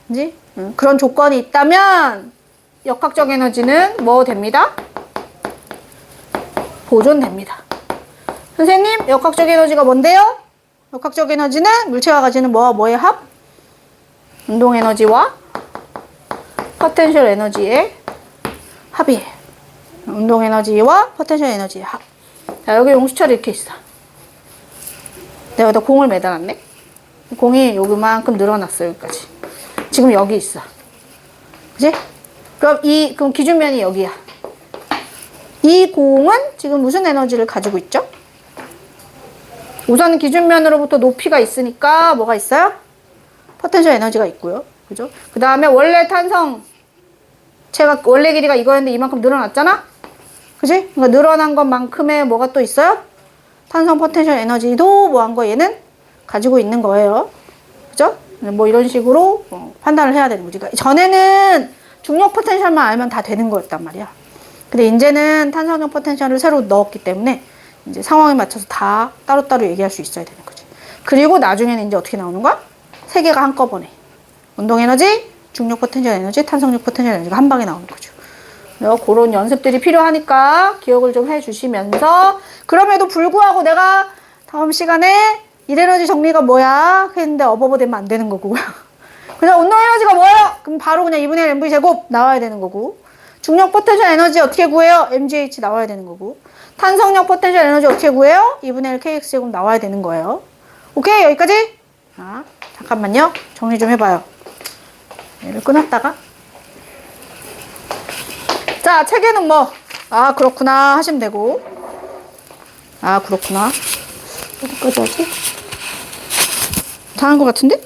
그지? 그런 조건이 있다면 역학적 에너지는 뭐 됩니다? 보존됩니다. 선생님, 역학적 에너지가 뭔데요? 역학적 에너지는 물체가 가지는 뭐와 뭐의 합? 운동 에너지와 포텐셜 에너지의 합이에요. 운동 에너지와 포텐셜 에너지의 합. 자, 여기 용수철이 이렇게 있어. 내가 여기다 공을 매달았네. 공이 여기만큼 늘어났어, 여기까지. 지금 여기 있어. 그지? 그럼 기준면이 여기야. 이 공은 지금 무슨 에너지를 가지고 있죠? 우선 기준면으로부터 높이가 있으니까 뭐가 있어요? 포텐셜 에너지가 있고요. 그죠? 그 다음에 원래 탄성, 원래 길이가 이거였는데 이만큼 늘어났잖아? 그지? 그러니까 늘어난 것만큼의 뭐가 또 있어요? 탄성 포텐셜 에너지도 뭐 한 거 얘는 가지고 있는 거예요. 그죠? 뭐 이런 식으로 판단을 해야 되는 거지. 그러니까 전에는 중력 포텐셜만 알면 다 되는 거였단 말이야. 근데 이제는 탄성력 포텐셜을 새로 넣었기 때문에 이제 상황에 맞춰서 다 따로따로 얘기할 수 있어야 되는 거지. 그리고 나중에는 이제 어떻게 나오는 거야? 세 개가 한꺼번에. 운동 에너지, 중력 포텐셜 에너지, 탄성력 포텐셜 에너지가 한 방에 나오는 거죠. 그런 연습들이 필요하니까 기억을 좀 해주시면서 그럼에도 불구하고 내가 다음 시간에 일에너지 정리가 뭐야? 했는데 어버버 되면 안 되는 거고 그래서 운동 에너지가 뭐예요? 그럼 바로 그냥 2분의 1 mv 제곱 나와야 되는 거고 중력 포텐셜 에너지 어떻게 구해요? mgh 나와야 되는 거고 탄성력 포텐셜 에너지 어떻게 구해요? 2분의 1 kx 제곱 나와야 되는 거예요. 오케이? 여기까지? 자, 잠깐만요. 정리 좀 해봐요. 얘를 끊었다가 자, 책에는 뭐 아 그렇구나 하시면 되고 아 그렇구나 어디까지 하지? 다 한 것 같은데?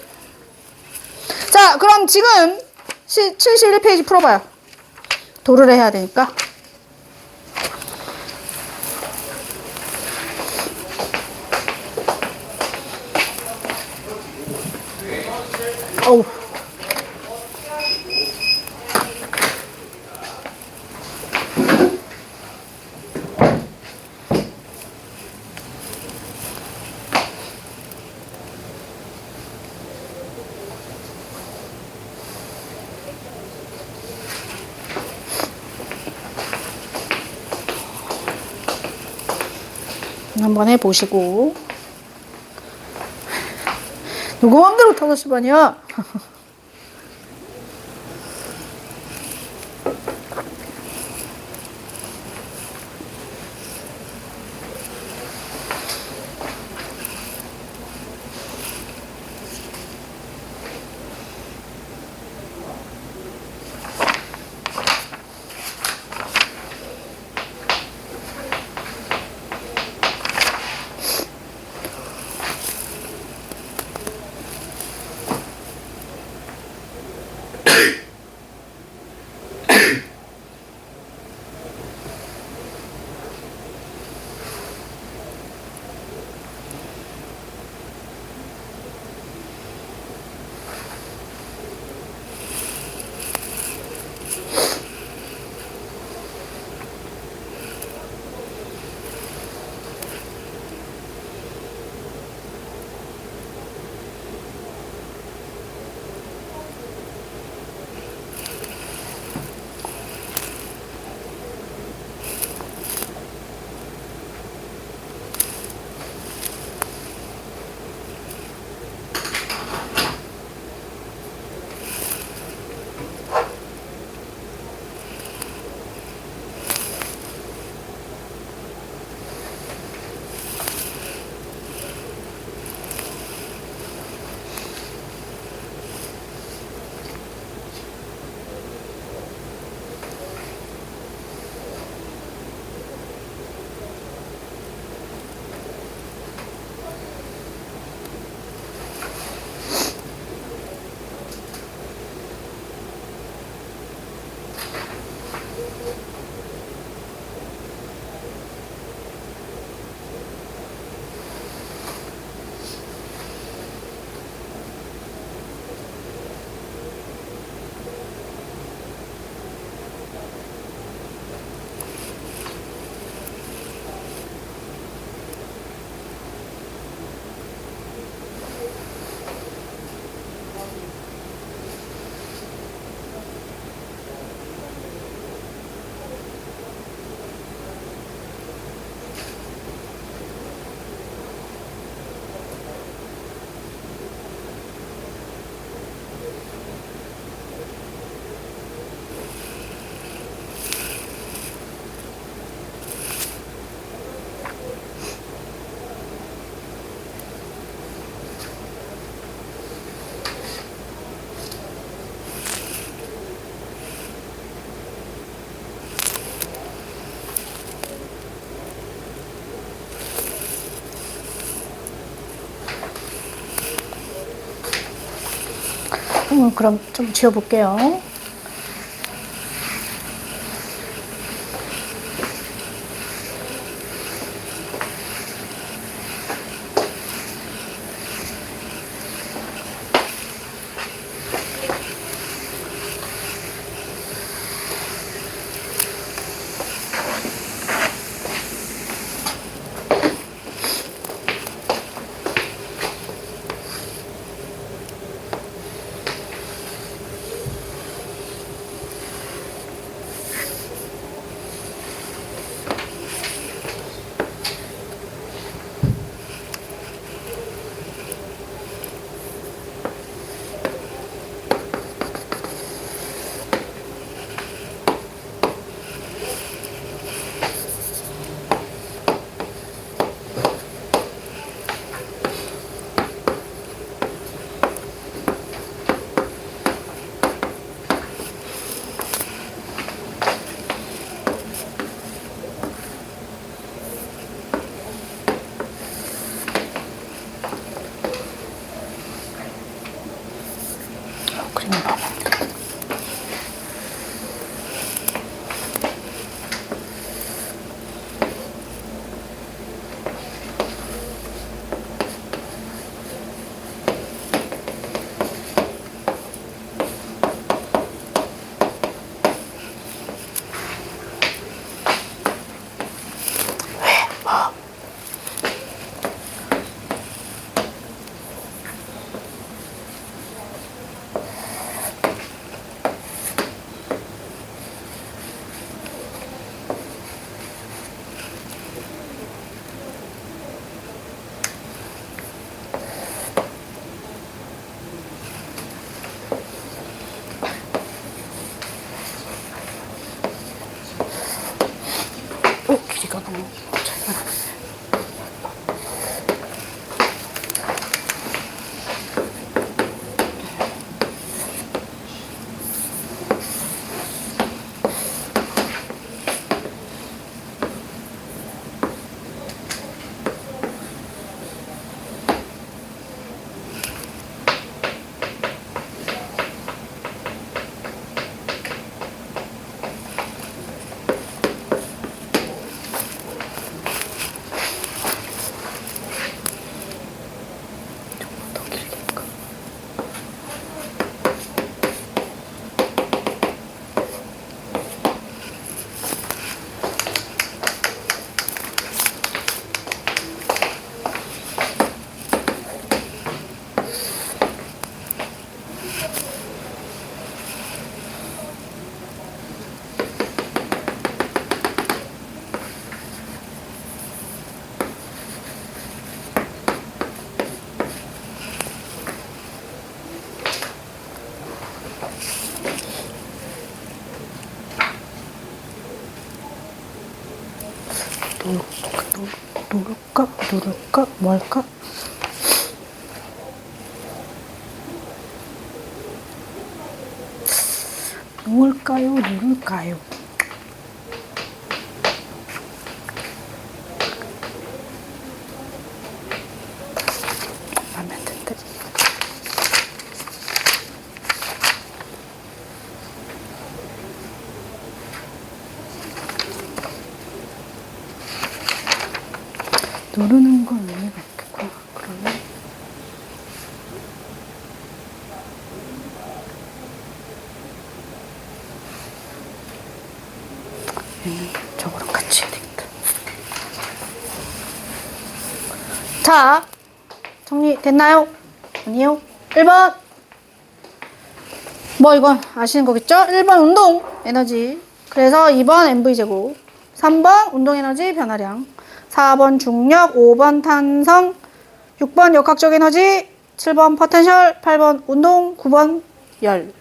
자, 그럼 지금 71페이지 풀어봐요. 도를 해야 되니까 어우. 한번 해보시고. 누구 맘대로 5시 반이야? 그럼 좀 지워볼게요. 그림 마음에 안 들어. 누를까? 뭐 할까? 누를까요? 누를까요? 마음에 안 든다. 누르는 건 의미가 없겠구나. 그러면 얘는 저거랑 같이 해야 되겠다. 자, 정리됐나요? 아니요. 1번. 뭐 이건 아시는 거겠죠? 1번 운동 에너지. 그래서 2번 MV제곱. 3번 운동 에너지 변화량. 4번 중력, 5번 탄성, 6번 역학적 에너지, 7번 포텐셜, 8번 운동, 9번 열.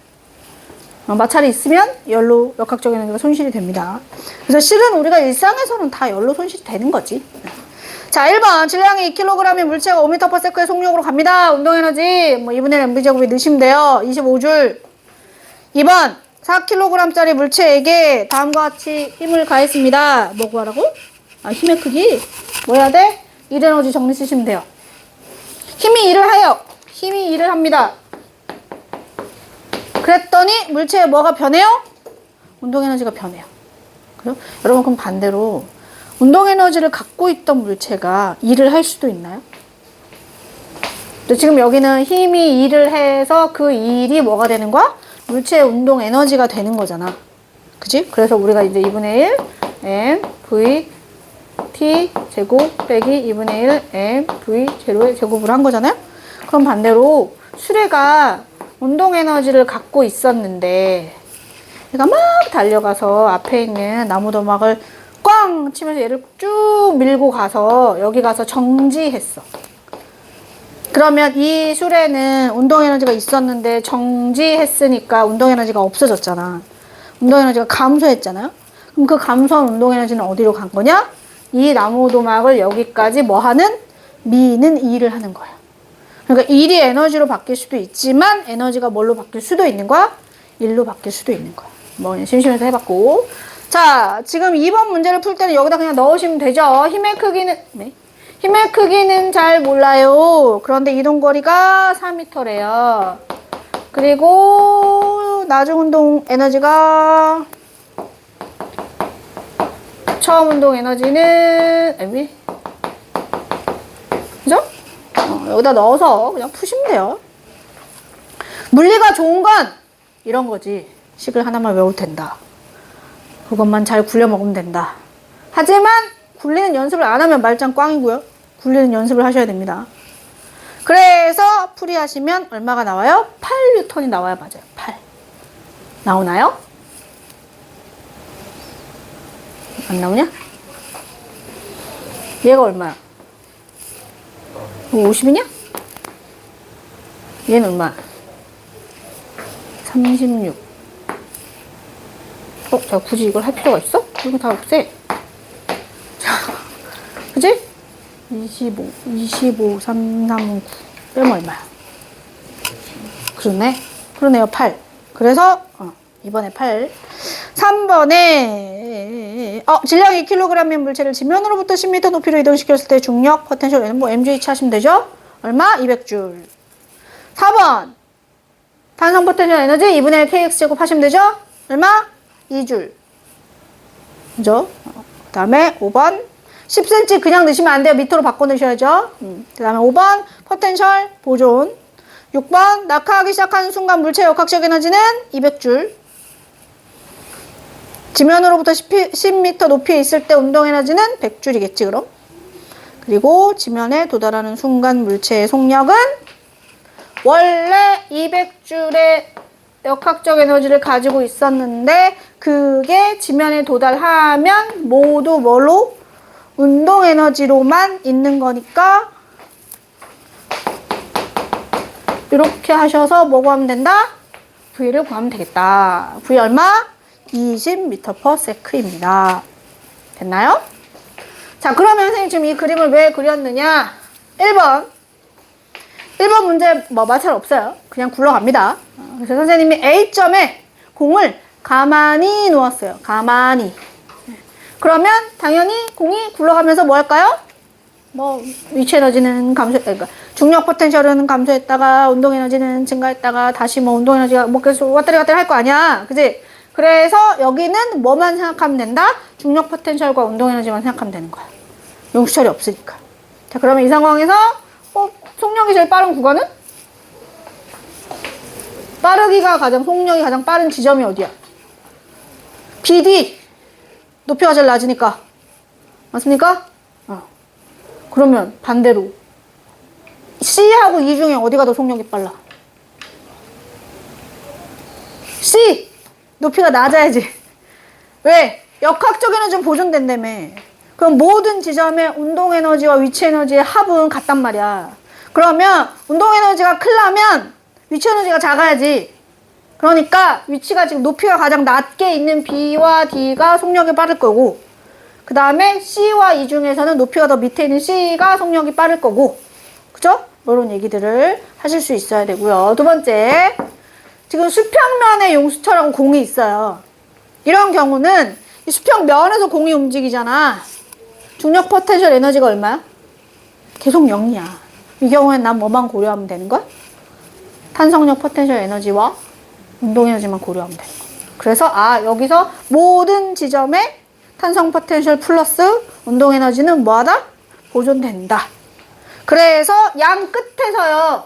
마찰이 있으면 열로 역학적 에너지가 손실이 됩니다. 그래서 실은 우리가 일상에서는 다 열로 손실이 되는 거지. 자, 1번 질량이 2kg의 물체가 5m/s의 속력으로 갑니다. 운동 에너지 뭐 2분의 1 MV제곱이 넣으시면 돼요. 25줄. 2번 4kg짜리 물체에게 다음과 같이 힘을 가했습니다. 뭐 구하라고? 힘의 크기 뭐 해야 돼? 일 에너지 정리 쓰시면 돼요. 힘이 일을 해요. 힘이 일을 합니다. 그랬더니 물체에 뭐가 변해요? 운동 에너지가 변해요. 그래요? 여러분 그럼 반대로 운동 에너지를 갖고 있던 물체가 일을 할 수도 있나요? 근데 지금 여기는 힘이 일을 해서 그 일이 뭐가 되는 거야? 물체의 운동 에너지가 되는 거잖아. 그치? 그래서 우리가 이제 2분의 1 m v t 제곱 빼기 2분의 1 m v 제로의 제곱을 한 거잖아요? 그럼 반대로 수레가 운동 에너지를 갖고 있었는데 얘가 막 달려가서 앞에 있는 나무도막을 꽝 치면서 얘를 쭉 밀고 가서 여기 가서 정지했어. 그러면 이 수레는 운동 에너지가 있었는데 정지했으니까 운동 에너지가 없어졌잖아. 운동 에너지가 감소했잖아요. 그럼 그 감소한 운동 에너지는 어디로 간 거냐? 이 나무도막을 여기까지 뭐 하는? 미는 일을 하는 거야. 그러니까 일이 에너지로 바뀔 수도 있지만 에너지가 뭘로 바뀔 수도 있는 거야? 일로 바뀔 수도 있는 거야. 뭐 심심해서 해봤고. 자, 지금 2번 문제를 풀 때는 여기다 그냥 넣으시면 되죠. 힘의 크기는 네. 힘의 크기는 잘 몰라요. 그런데 이동거리가 4m래요. 그리고 나중 운동 에너지가 처음 운동 에너지는 그죠? 여기다 넣어서 그냥 푸시면 돼요. 물리가 좋은 건 이런 거지. 식을 하나만 외워도 된다. 그것만 잘 굴려 먹으면 된다. 하지만 굴리는 연습을 안 하면 말짱 꽝이고요. 굴리는 연습을 하셔야 됩니다. 그래서 풀이하시면 얼마가 나와요? 8N이 나와야 맞아요. 8. 나오나요? 안 나오냐? 얘가 얼마야? 50이냐? 얘는 얼마? 36. 자, 굳이 이걸 할 필요가 있어? 이거 다 없애. 자, 그치? 25, 3, 9. 빼면 얼마야? 그러네요, 8. 그래서, 이번에 8. 3번에, 질량이 2kg인 물체를 지면으로부터 10m 높이로 이동시켰을 때 중력, 포텐셜, 뭐, MGH 하시면 되죠? 얼마? 200줄. 4번. 탄성 포텐셜 에너지 2분의 1 kx제곱 하시면 되죠? 얼마? 2줄. 그죠? 그 다음에 5번. 10cm 그냥 넣으시면 안 돼요. 미터로 바꿔 넣으셔야죠. 그 다음에 5번. 포텐셜 보존. 6번. 낙하하기 시작하는 순간 물체 역학적 에너지는 200줄. 지면으로부터 10m 높이에 있을 때 운동 에너지는 100줄이겠지, 그럼? 그리고 지면에 도달하는 순간 물체의 속력은 원래 200줄의 역학적 에너지를 가지고 있었는데 그게 지면에 도달하면 모두 뭘로? 운동 에너지로만 있는 거니까 이렇게 하셔서 뭐 구하면 된다? V를 구하면 되겠다. V 얼마? 20m/s입니다. 됐나요? 자, 그러면 선생님 지금 이 그림을 왜 그렸느냐? 1번 문제 뭐 마찰 없어요. 그냥 굴러갑니다. 그래서 선생님이 A점에 공을 가만히 놓았어요. 가만히. 그러면 당연히 공이 굴러가면서 뭐 할까요? 뭐 위치 에너지는 그러니까 중력 포텐셜은 감소했다가 운동 에너지는 증가했다가 다시 뭐 운동 에너지가 뭐 계속 왔다리 갔다리 할 거 아니야. 그지? 그래서 여기는 뭐만 생각하면 된다? 중력 포텐셜과 운동 에너지만 생각하면 되는 거야. 용수철이 없으니까. 자, 그러면 이 상황에서 속력이 제일 빠른 구간은? 속력이 가장 빠른 지점이 어디야? BD. 높이가 제일 낮으니까. 맞습니까? 그러면 반대로 C하고 E 중에 어디가 더 속력이 빨라? C! 높이가 낮아야지. 왜? 역학적 에너지는 보존된다며. 그럼 모든 지점의 운동 에너지와 위치 에너지의 합은 같단 말이야. 그러면 운동 에너지가 크려면 위치 에너지가 작아야지. 그러니까 위치가 지금 높이가 가장 낮게 있는 B와 D가 속력이 빠를 거고, 그 다음에 C와 E 중에서는 높이가 더 밑에 있는 C가 속력이 빠를 거고, 그죠? 이런 얘기들을 하실 수 있어야 되고요. 두 번째, 지금 수평면에 용수철하고 공이 있어요. 이런 경우는 이 수평면에서 공이 움직이잖아. 중력 포텐셜 에너지가 얼마야? 계속 0이야. 이 경우엔 난 뭐만 고려하면 되는 거야? 탄성력 포텐셜 에너지와 운동 에너지만 고려하면 되는 거야. 그래서 여기서 모든 지점에 탄성 포텐셜 플러스 운동 에너지는 뭐하다? 보존된다. 그래서 양 끝에서요.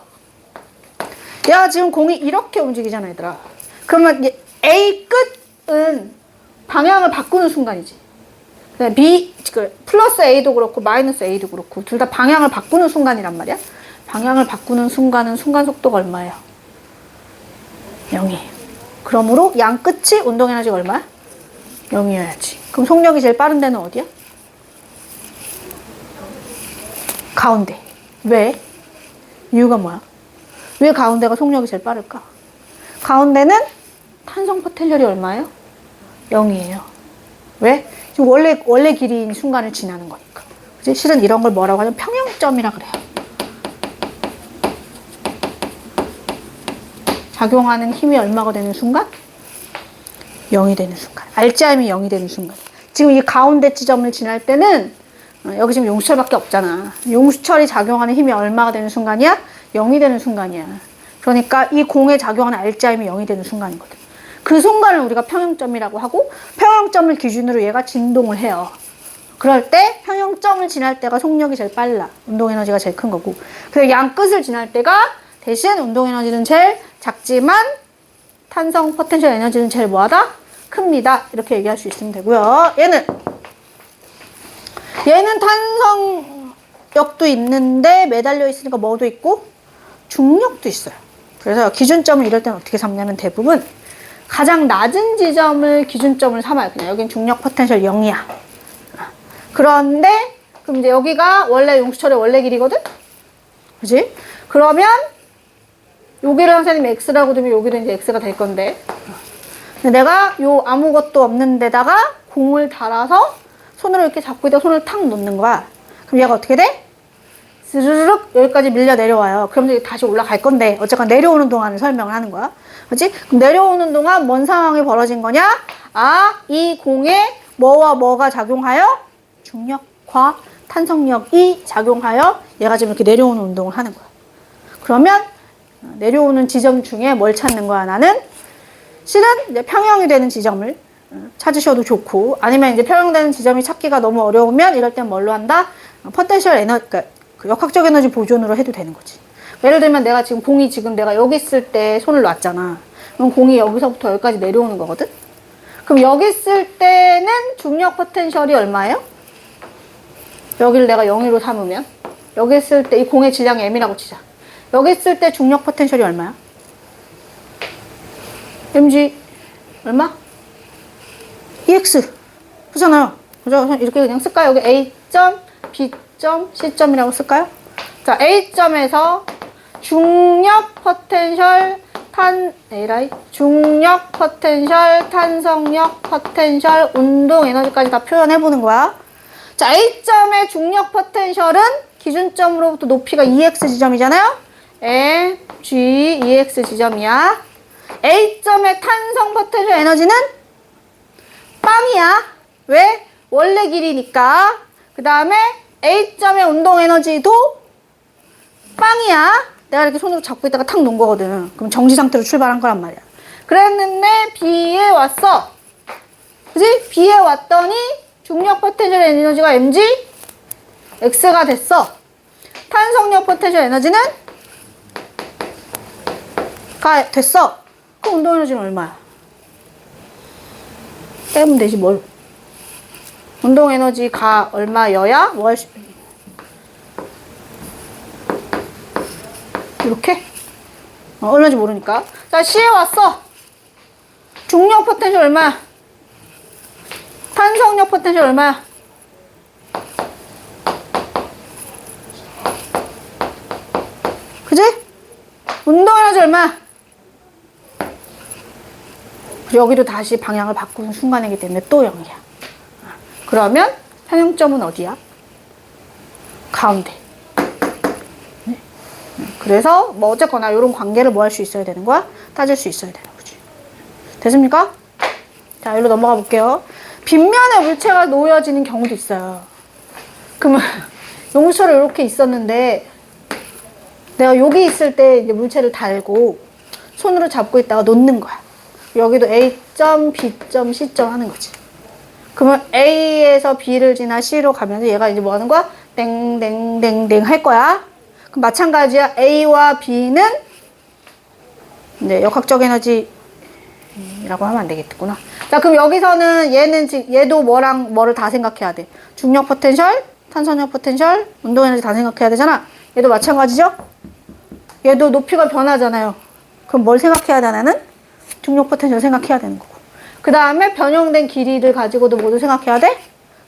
얘가 지금 공이 이렇게 움직이잖아, 얘들아. 그러면 A 끝은 방향을 바꾸는 순간이지. B, 플러스 A도 그렇고 마이너스 A도 그렇고 둘 다 방향을 바꾸는 순간이란 말이야. 방향을 바꾸는 순간은 순간 속도가 얼마예요? 0이에요. 그러므로 양 끝이 운동 에너지가 얼마야? 0이어야지. 그럼 속력이 제일 빠른 데는 어디야? 가운데. 왜? 이유가 뭐야? 왜 가운데가 속력이 제일 빠를까? 가운데는 탄성 포텐셜이 얼마예요? 0이에요. 왜? 지금 원래 길이인 순간을 지나는 거니까. 그치? 실은 이런 걸 뭐라고 하냐면 평형점이라 그래요. 작용하는 힘이 얼마가 되는 순간? 0이 되는 순간. RGI이 0이 되는 순간. 지금 이 가운데 지점을 지날 때는 여기 지금 용수철밖에 없잖아. 용수철이 작용하는 힘이 얼마가 되는 순간이야? 0이 되는 순간이야. 그러니까 이 공에 작용하는 RGI이 0이 되는 순간이거든. 그 순간을 우리가 평형점이라고 하고, 평형점을 기준으로 얘가 진동을 해요. 그럴 때 평형점을 지날 때가 속력이 제일 빨라. 운동 에너지가 제일 큰 거고. 그래서 양 끝을 지날 때가 대신 운동 에너지는 제일 작지만 탄성 포텐셜 에너지는 제일 뭐하다? 큽니다. 이렇게 얘기할 수 있으면 되고요. 얘는 탄성력도 있는데 매달려 있으니까 뭐도 있고 중력도 있어요. 그래서 기준점을 이럴 때는 어떻게 삼냐면 대부분 가장 낮은 지점을 기준점을 삼아요. 그냥 여긴 중력 포텐셜 0이야. 그런데 그럼 이제 여기가 원래 용수철의 원래 길이거든? 그지? 그러면 여기를 선생님이 X라고 두면 여기도 이제 X가 될 건데, 근데 내가 요 아무것도 없는 데다가 공을 달아서 손으로 이렇게 잡고 있다가 손을 탁 놓는 거야. 그럼 얘가 어떻게 돼? 스르륵 여기까지 밀려 내려와요. 그럼 이제 다시 올라갈 건데 어쨌건 내려오는 동안을 설명을 하는 거야. 그렇지? 그럼 내려오는 동안 뭔 상황이 벌어진 거냐? 이 공에 뭐와 뭐가 작용하여? 중력과 탄성력이 작용하여 얘가 지금 이렇게 내려오는 운동을 하는 거야. 그러면 내려오는 지점 중에 뭘 찾는 거야? 나는 실은 이제 평형이 되는 지점을 찾으셔도 좋고, 아니면 이제 평형되는 지점이 찾기가 너무 어려우면 이럴 땐 뭘로 한다? 포텐셜 에너지, 그러니까 그 역학적 에너지 보존으로 해도 되는 거지. 예를 들면 내가 지금 공이 지금 내가 여기 있을 때 손을 놨잖아. 그럼 공이 여기서부터 여기까지 내려오는 거거든? 그럼 여기 있을 때는 중력 포텐셜이 얼마예요? 여기를 내가 0으로 삼으면 여기 있을 때 이 공의 질량이 m이라고 치자. 여기 있을 때 중력 포텐셜이 얼마야? mg 얼마? EX 그렇잖아요. 그죠? 이렇게 그냥 쓸까요? 여기 A점, B점, C점이라고 쓸까요? 자, A점에서 중력 포텐셜 중력 포텐셜, 탄성력 포텐셜, 운동 에너지까지 다 표현해 보는 거야. 자, A점의 중력 포텐셜은 기준점으로부터 높이가 EX 지점이잖아요. G, EX 지점이야. A점의 탄성 포텐셜 에너지는 빵이야. 왜? 원래 길이니까. 그 다음에 A점의 운동 에너지도 빵이야. 내가 이렇게 손으로 잡고 있다가 탁 놓은 거거든. 그럼 정지 상태로 출발한 거란 말이야. 그랬는데 B에 왔어. 그지? B에 왔더니 중력 포텐셜 에너지가 mg x가 됐어. 탄성력 포텐셜 에너지는 가 됐어. 그럼 운동 에너지는 얼마야? 빼면 되지 뭘. 운동 에너지가 얼마여야 뭐 할 수... 이렇게? 얼마인지 모르니까. 자, C에 왔어. 중력 포텐셜 얼마야? 탄성력 포텐셜 얼마야? 그지? 운동 에너지 얼마야? 여기도 다시 방향을 바꾸는 순간이기 때문에 또 0이야. 그러면 평형점은 어디야? 가운데. 네? 그래서 뭐 어쨌거나 이런 관계를 뭐 할 수 있어야 되는 거야? 따질 수 있어야 되는 거지. 됐습니까? 자, 여기로 넘어가 볼게요. 빗면에 물체가 놓여지는 경우도 있어요. 그러면 용수철이 이렇게 있었는데 내가 여기 있을 때 이제 물체를 달고 손으로 잡고 있다가 놓는 거야. 여기도 A점, B점, C점 하는 거지. 그러면 A에서 B를 지나 C로 가면서 얘가 이제 뭐 하는 거야? 땡땡땡땡 할 거야. 그럼 마찬가지야. A와 B는 이제 역학적 에너지라고 하면 안 되겠구나. 자, 그럼 여기서는 얘도 뭐를 다 생각해야 돼. 중력 포텐셜, 탄성력 포텐셜, 운동 에너지 다 생각해야 되잖아. 얘도 마찬가지죠? 얘도 높이가 변하잖아요. 그럼 뭘 생각해야 되나는? 중력 포텐셜 생각해야 되는 거고. 그 다음에 변형된 길이를 가지고도 모두 생각해야 돼?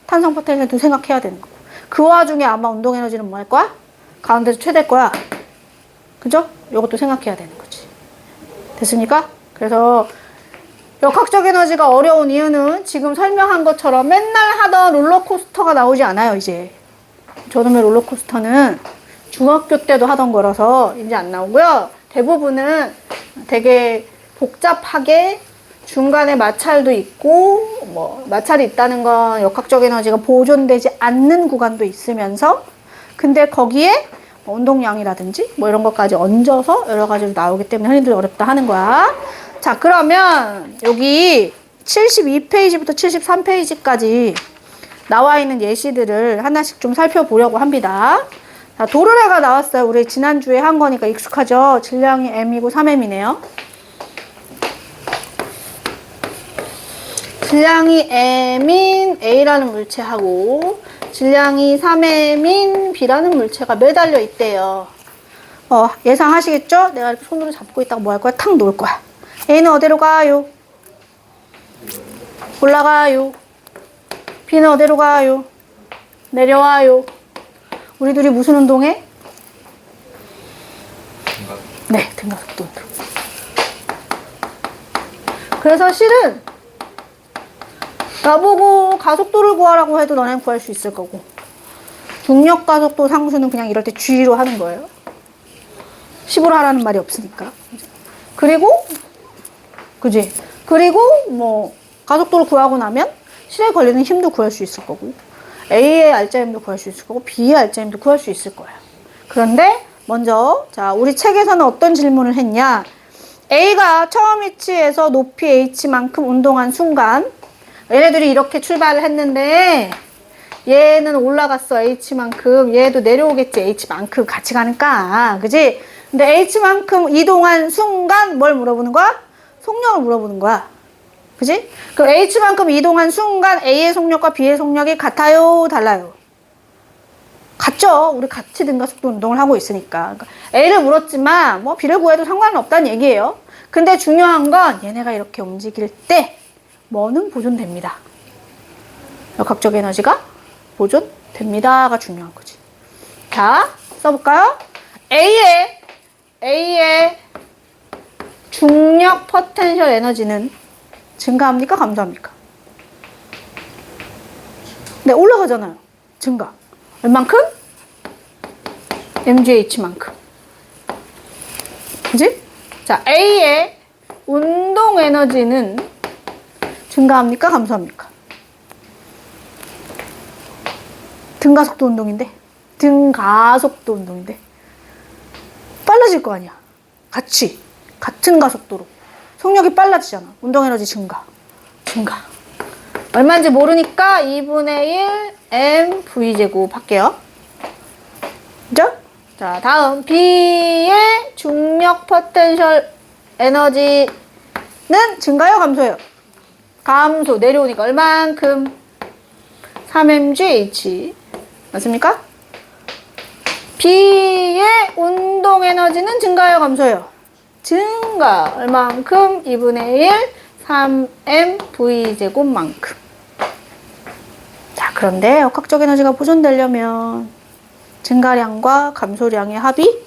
탄성 포텐셜도 생각해야 되는 거고. 그 와중에 아마 운동 에너지는 뭐 할 거야? 가운데서 최대일 거야. 그죠? 이것도 생각해야 되는 거지. 됐습니까? 그래서 역학적 에너지가 어려운 이유는 지금 설명한 것처럼 맨날 하던 롤러코스터가 나오지 않아요, 이제. 저놈의 롤러코스터는 중학교 때도 하던 거라서 이제 안 나오고요. 대부분은 되게 복잡하게 중간에 마찰도 있고, 뭐, 마찰이 있다는 건 역학적 에너지가 보존되지 않는 구간도 있으면서, 근데 거기에 운동량이라든지 뭐 이런 것까지 얹어서 여러 가지로 나오기 때문에 흔히들 어렵다 하는 거야. 자, 그러면 여기 72페이지부터 73페이지까지 나와 있는 예시들을 하나씩 좀 살펴보려고 합니다. 자, 도르래가 나왔어요. 우리 지난주에 한 거니까 익숙하죠? 질량이 M이고 3M이네요. 질량이 M인 A라는 물체하고 질량이 3M인 B라는 물체가 매달려 있대요. 예상하시겠죠? 내가 이렇게 손으로 잡고 있다가 뭐 할 거야? 탁 놓을 거야. A는 어디로 가요? 올라가요. B는 어디로 가요? 내려와요. 우리 둘이 무슨 운동해? 네, 등가속도 운동. 그래서 실은 나보고 가속도를 구하라고 해도 너네는 구할 수 있을 거고, 중력 가속도 상수는 그냥 이럴 때 G로 하는 거예요. 10으로 하라는 말이 없으니까. 그리고 그지? 그리고 뭐 가속도를 구하고 나면 실에 걸리는 힘도 구할 수 있을 거고, A의 알짜힘도 구할 수 있을 거고, B의 알짜힘도 구할 수 있을 거예요. 그런데 먼저 자, 우리 책에서는 어떤 질문을 했냐? A가 처음 위치에서 높이 H만큼 운동한 순간, 얘네들이 이렇게 출발을 했는데 얘는 올라갔어, H만큼. 얘도 내려오겠지, H만큼 같이 가니까. 그지? 근데 H만큼 이동한 순간 뭘 물어보는 거야? 속력을 물어보는 거야. 그지? 그럼 H만큼 이동한 순간 A의 속력과 B의 속력이 같아요? 달라요? 같죠? 우리 같이 등가속도 운동을 하고 있으니까. 그러니까 A를 물었지만 뭐 B를 구해도 상관은 없다는 얘기예요. 근데 중요한 건 얘네가 이렇게 움직일 때 뭐는 보존됩니다. 역학적 에너지가 보존됩니다가 중요한 거지. 자, 써볼까요? A의 중력 포텐셜 에너지는 증가합니까? 감소합니까? 네, 올라가잖아요. 증가. 얼만큼? mgh만큼. 그지? 자, A의 운동 에너지는 증가합니까? 감소합니까? 등가속도 운동인데? 등가속도 운동인데? 빨라질 거 아니야. 같은 가속도로. 속력이 빨라지잖아. 운동 에너지 증가. 얼마인지 모르니까 2분의 1 mv제곱 할게요. 그죠? 자, 다음 B의 중력 포텐셜 에너지는 증가요? 감소요? 감소. 내려오니까 얼만큼? 3mgh. 맞습니까? B의 운동 에너지는 증가요? 감소요? 증가. 얼만큼? 2분의 1 3mv제곱만큼. 자, 그런데 역학적 에너지가 보존되려면 증가량과 감소량의 합이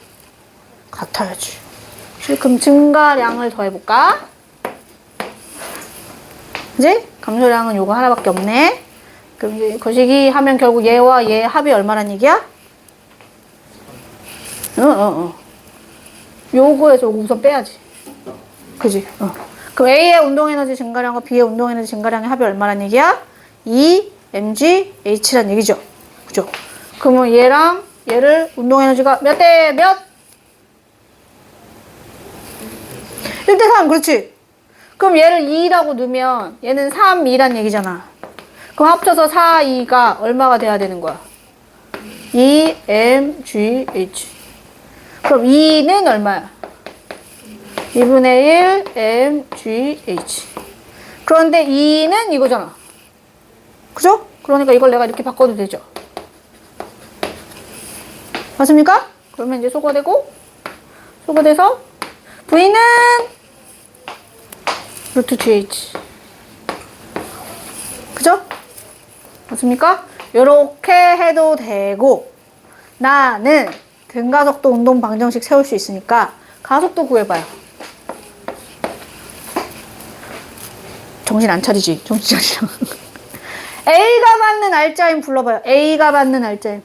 같아야지. 그럼 증가량을 더해볼까? 이제 감소량은 요거 하나밖에 없네. 그럼 이제 거시기 하면 결국 얘와 얘 합이 얼마란 얘기야? 요거에서 요거 우선 빼야지. 그지? 그럼 A의 운동에너지 증가량과 B의 운동에너지 증가량의 합이 얼마란 얘기야? 2mgH란 얘기죠. 그죠? 그러면 얘랑 얘를 운동에너지가 몇 대 몇? 1대 3, 그렇지? 그럼 얘를 2라고 넣으면 얘는 3, 2란 얘기잖아. 그럼 합쳐서 4, 2가 얼마가 돼야 되는 거야? 2mgh. 그럼 2는 얼마야? 2분의 1 mgh. 그런데 2는 이거잖아. 그죠? 그러니까 이걸 내가 이렇게 바꿔도 되죠. 맞습니까? 그러면 이제 소거돼서 V는 루트 gh. 그죠? 맞습니까? 요렇게 해도 되고, 나는 등가속도 운동 방정식 세울 수 있으니까 가속도 구해봐요. 정신 안 차리지? 정신 차리라. A가 받는 알짜임 불러봐요. A가 받는 알짜임.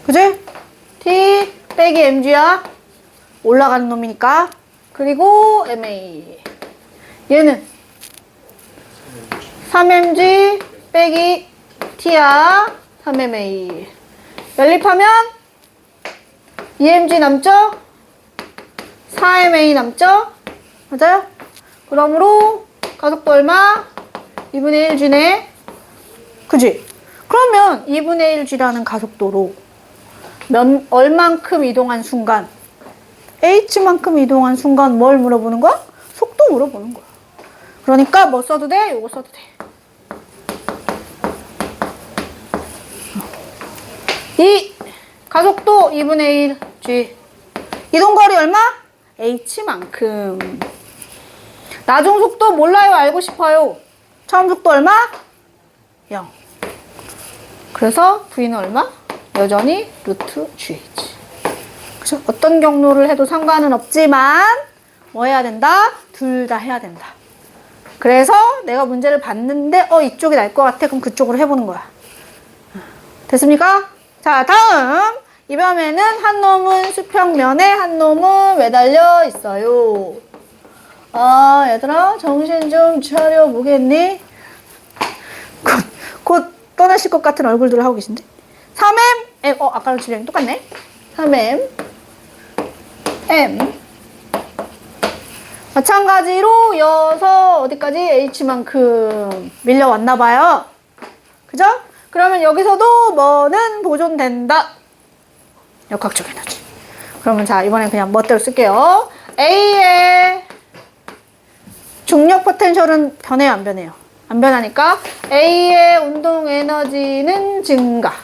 그지? T 빼기 mg야. 올라가는 놈이니까. 그리고 ma. 얘는 3mg 빼기 t야. 3ma. 연립하면 2mg 남죠? 4ma 남죠? 맞아요? 그러므로 가속도 얼마? 2분의 1g네. 그지? 그러면 2분의 1g라는 가속도로 얼만큼 이동한 순간, h만큼 이동한 순간 뭘 물어보는 거야? 속도 물어보는 거야. 그러니까 뭐 써도 돼? 요거 써도 돼. 이 가속도 2분의 1g. 이동거리 얼마? h만큼. 나중 속도 몰라요? 알고 싶어요? 처음 속도 얼마? 0. 그래서 V는 얼마? 여전히 루트 GH. 그죠? 어떤 경로를 해도 상관은 없지만 뭐 해야 된다? 둘 다 해야 된다. 그래서 내가 문제를 봤는데 이쪽이 날 것 같아. 그럼 그쪽으로 해보는 거야. 됐습니까? 자, 다음. 이번에는 한 놈은 수평면에 한 놈은 매달려 있어요. 얘들아 정신 좀 차려보겠니? 곧 떠나실 것 같은 얼굴들을 하고 계신데? 3m, 아까랑 질량이 똑같네? 3m, m. 마찬가지로 이어서 어디까지? h만큼 밀려왔나봐요. 그죠? 그러면 여기서도 뭐는 보존된다. 역학적 에너지. 그러면 자, 이번엔 그냥 멋대로 쓸게요. A의 중력 포텐셜은 변해요, 안 변해요? 안 변하니까 A의 운동 에너지는 증가.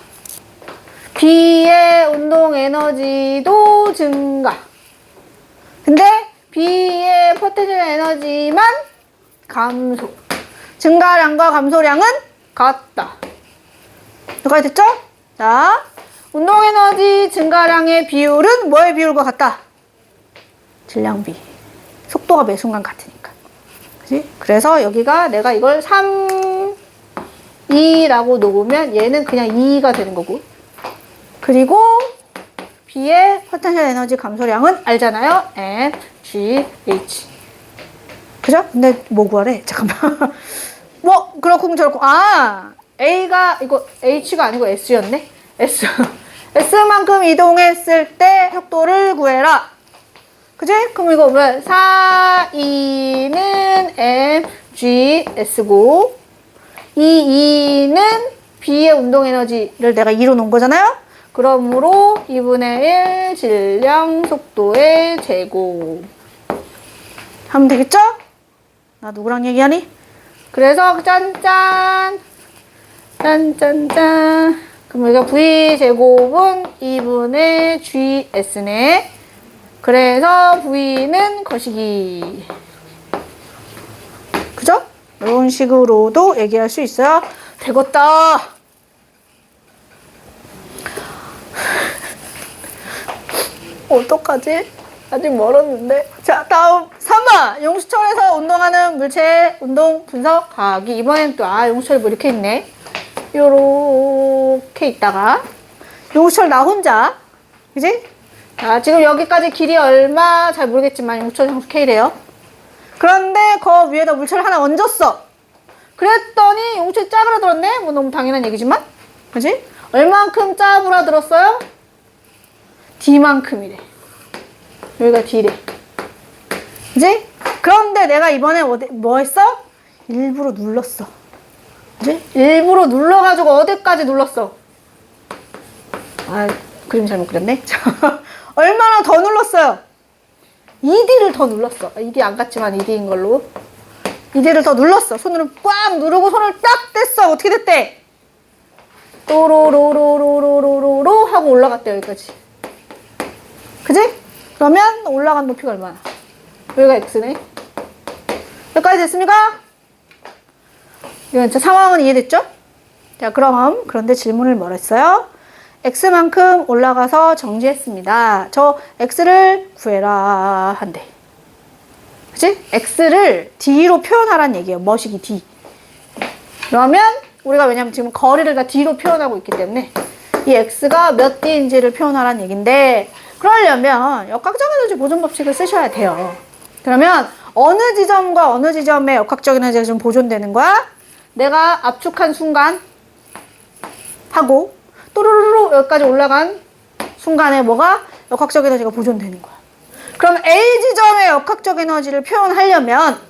B의 운동 에너지도 증가. 근데 B의 포텐셜 에너지만 감소. 증가량과 감소량은 같다. 여기까지 됐죠? 자, 운동 에너지 증가량의 비율은 뭐의 비율과 같다? 질량 비. 속도가 매 순간 같으니까. 그치? 그래서 여기가 내가 이걸 3, 2라고 놓으면 얘는 그냥 2가 되는 거고. 그리고 B의 포텐셜 에너지 감소량은 알잖아요. MGH. 그죠? 근데 뭐 구하래? 잠깐만. 뭐 그렇고 저렇고. 아, A가 이거 H가 아니고 S였네. S. S만큼 이동했을 때 속도를 구해라. 그지? 그럼 이거 왜? 4, 2는 mgs고 2, 2는 B의 운동 에너지를 내가 2로 놓은 거잖아요? 그러므로 2분의 1 질량 속도의 제곱 하면 되겠죠? 나 누구랑 얘기하니? 그래서 짠짠 짠짠짠 그럼 여기가 V제곱은 2분의 GS네. 그래서 V는 거시기. 그죠? 이런 식으로도 얘기할 수 있어요. 되겠다. 어떡하지? 아직 멀었는데. 자, 다음 3번. 용수철에서 운동하는 물체 운동 분석하기. 이번엔 또, 용수철이 뭐 이렇게 있네. 요렇게 있다가. 용수철 나 혼자. 그지? 자, 지금 여기까지 길이 얼마 잘 모르겠지만 용수철 상수 K래요. 그런데 그 위에다 물체를 하나 얹었어. 그랬더니 용수철이 짜부라들었네? 뭐 너무 당연한 얘기지만. 그지? 얼만큼 짜부라들었어요? D만큼이래. 여기가 D래. 그지? 그런데 내가 이번에 뭐 했어? 일부러 눌렀어. 그지? 일부러 눌러가지고 어디까지 눌렀어? 그림 잘못 그렸네. 얼마나 더 눌렀어요? 2D를 더 눌렀어. 2D 안 같지만 2D인 걸로. 2D를 더 눌렀어. 손으로 꽉 누르고 손을 딱 뗐어. 어떻게 됐대? 또로로로로로로로 하고 올라갔대, 여기까지. 그지? 그러면 올라간 높이가 얼마나? 여기가 X네. 여기까지 됐습니까? 이건 진짜 상황은 이해됐죠? 자, 그런데 질문을 뭘 했어요? X만큼 올라가서 정지했습니다. 저 X를 구해라 한대. 그치? X를 D로 표현하라는 얘기예요. 머시기 D. 그러면 우리가 왜냐면 지금 거리를 다 D로 표현하고 있기 때문에 이 X가 몇 D인지를 표현하라는 얘기인데 그러려면 역학적 에너지 보존 법칙을 쓰셔야 돼요. 그러면 어느 지점과 어느 지점에 역학적 에너지가 좀 보존되는 거야? 내가 압축한 순간 하고 또르르르 여기까지 올라간 순간에 뭐가 역학적 에너지가 보존되는 거야. 그럼 A 지점의 역학적 에너지를 표현하려면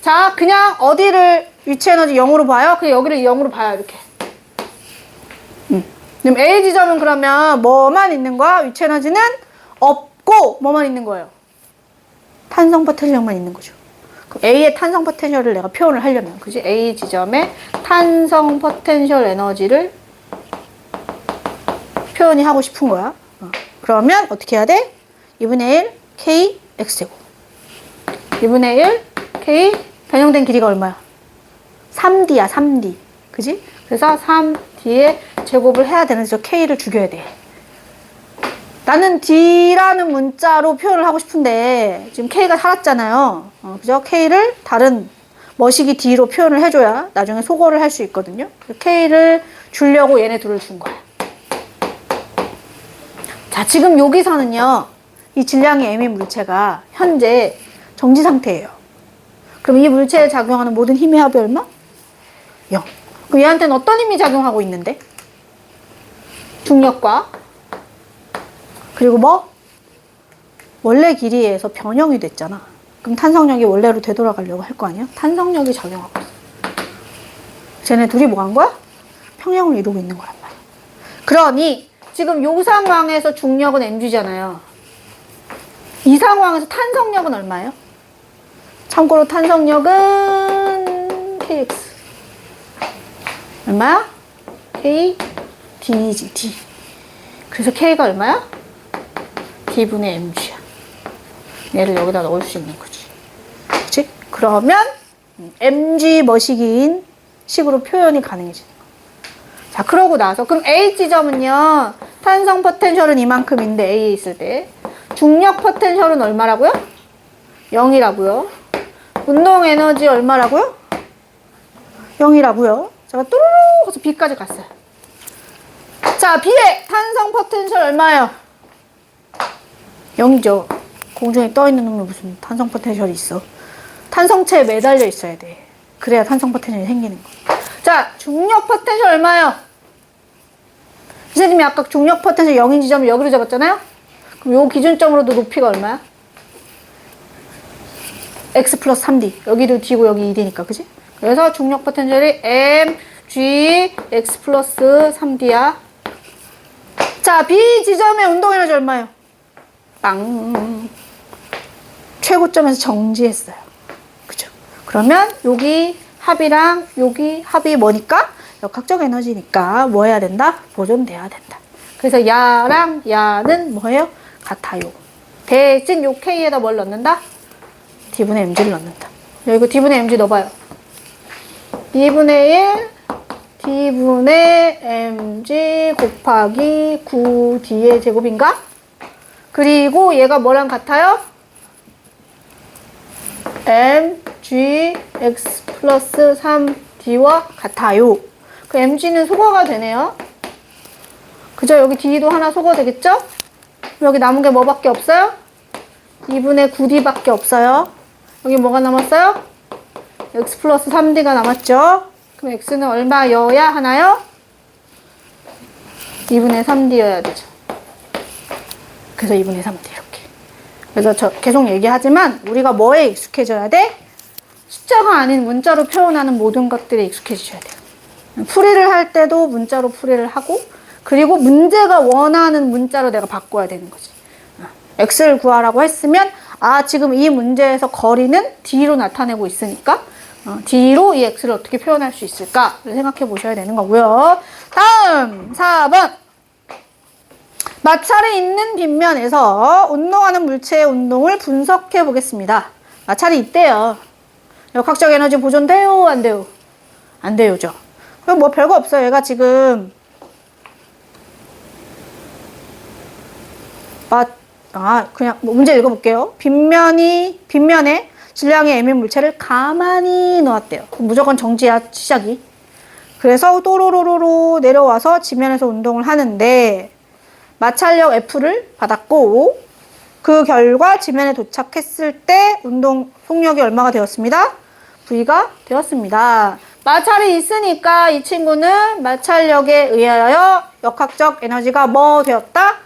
자 그냥 어디를 위치 에너지 0으로 봐요? 그냥 여기를 0으로 봐요. 이렇게. 그럼 A 지점은 그러면 뭐만 있는 거야? 위치 에너지는 없고 뭐만 있는 거예요? 탄성 포텐셜만 있는 거죠. 그럼 A의 탄성 포텐셜을 내가 표현을 하려면 그지? A 지점의 탄성 포텐셜 에너지를 표현이 하고 싶은 거야. 그러면 어떻게 해야 돼? 2분의 1 K X제곱 2분의 1 K 변형된 길이가 얼마야? 3D야 3D 그지? 그래서 3D의 제곱을 해야 되는데 저 K를 죽여야 돼. 나는 D라는 문자로 표현을 하고 싶은데 지금 K가 살았잖아요. 그죠? K를 다른 머시기 D로 표현을 해줘야 나중에 소거를 할 수 있거든요. K를 주려고 얘네 둘을 준 거야. 자, 지금 여기서는요, 이 질량이 M인 물체가 현재 정지 상태예요. 그럼 이 물체에 작용하는 모든 힘의 합이 얼마? 0. 그럼 얘한테는 어떤 힘이 작용하고 있는데? 중력과 그리고 뭐? 원래 길이에서 변형이 됐잖아. 그럼 탄성력이 원래로 되돌아가려고 할 거 아니야? 탄성력이 작용하고 있어. 쟤네 둘이 뭐 한 거야? 평형을 이루고 있는 거란 말이야. 그러니 지금 요 상황에서 중력은 mg잖아요. 이 상황에서 탄성력은 얼마예요? 참고로 탄성력은 kx. 얼마야? k d지, d. 그래서 k가 얼마야? d분의 mg야. 얘를 여기다 넣을 수 있는 거지. 그치? 그러면 mg 머시기인 식으로 표현이 가능해지는 거야. 자, 그러고 나서 그럼 A 지점은요. 탄성 포텐셜은 이만큼인데 A에 있을 때 중력 포텐셜은 얼마라고요? 0이라고요. 운동 에너지 얼마라고요? 0이라고요. 제가 뚜루루 해서 B까지 갔어요. 자, B의 탄성 포텐셜 얼마예요? 0이죠. 공중에 떠 있는 놈이 무슨 탄성 포텐셜이 있어. 탄성체에 매달려 있어야 돼. 그래야 탄성 포텐셜이 생기는 거. 자, 중력 포텐셜 얼마예요? 선생님이 아까 중력 포텐셜 0인 지점을 여기로 잡았잖아요? 그럼 요 기준점으로도 높이가 얼마야? x 플러스 3d. 여기도 d고 여기 2d니까, 그지? 그래서 중력 포텐셜이 m, g, x 플러스 3d야. 자, B 지점의 운동 에너지 얼마예요? 빵. 최고점에서 정지했어요. 그죠? 그러면 여기 합이랑 여기 합이 뭐니까? 역학적 에너지니까 뭐 해야 된다? 보존돼야 된다. 그래서 야랑 야는 뭐예요? 같아요. 대신 요 K에다 뭘 넣는다? D분의 MG를 넣는다. 여기 D분의 MG 넣어봐요. 2분의 1 D분의 MG 곱하기 9D의 제곱인가? 그리고 얘가 뭐랑 같아요? MG X 플러스 3D와 같아요. 그 MG는 소거가 되네요. 그죠? 여기 D도 하나 소거 되겠죠? 여기 남은 게 뭐밖에 없어요? 2분의 9D 밖에 없어요. 여기 뭐가 남았어요? X 플러스 3D가 남았죠? 그럼 X는 얼마여야 하나요? 2분의 3D여야 되죠. 그래서 2분의 3D 이렇게. 그래서 저 계속 얘기하지만 우리가 뭐에 익숙해져야 돼? 숫자가 아닌 문자로 표현하는 모든 것들에 익숙해지셔야 돼요. 풀이를 할 때도 문자로 풀이를 하고 그리고 문제가 원하는 문자로 내가 바꿔야 되는 거지. x를 구하라고 했으면 아 지금 이 문제에서 거리는 d로 나타내고 있으니까 d로 이 x를 어떻게 표현할 수 있을까를 생각해 보셔야 되는 거고요. 다음 4번 마찰이 있는 빗면에서 운동하는 물체의 운동을 분석해 보겠습니다. 마찰이 있대요. 역학적 에너지 보존돼요? 안 돼요? 안 돼요죠. 그럼 뭐 별거 없어요. 얘가 지금 그냥 문제 읽어볼게요. 빗면에 질량의 M인 물체를 가만히 놓았대요. 무조건 정지야, 시작이. 그래서 또로로로로 내려와서 지면에서 운동을 하는데 마찰력 F를 받았고 그 결과 지면에 도착했을 때 운동 속력이 얼마가 되었습니다? V가 되었습니다. 마찰이 있으니까 이 친구는 마찰력에 의하여 역학적 에너지가 뭐 되었다?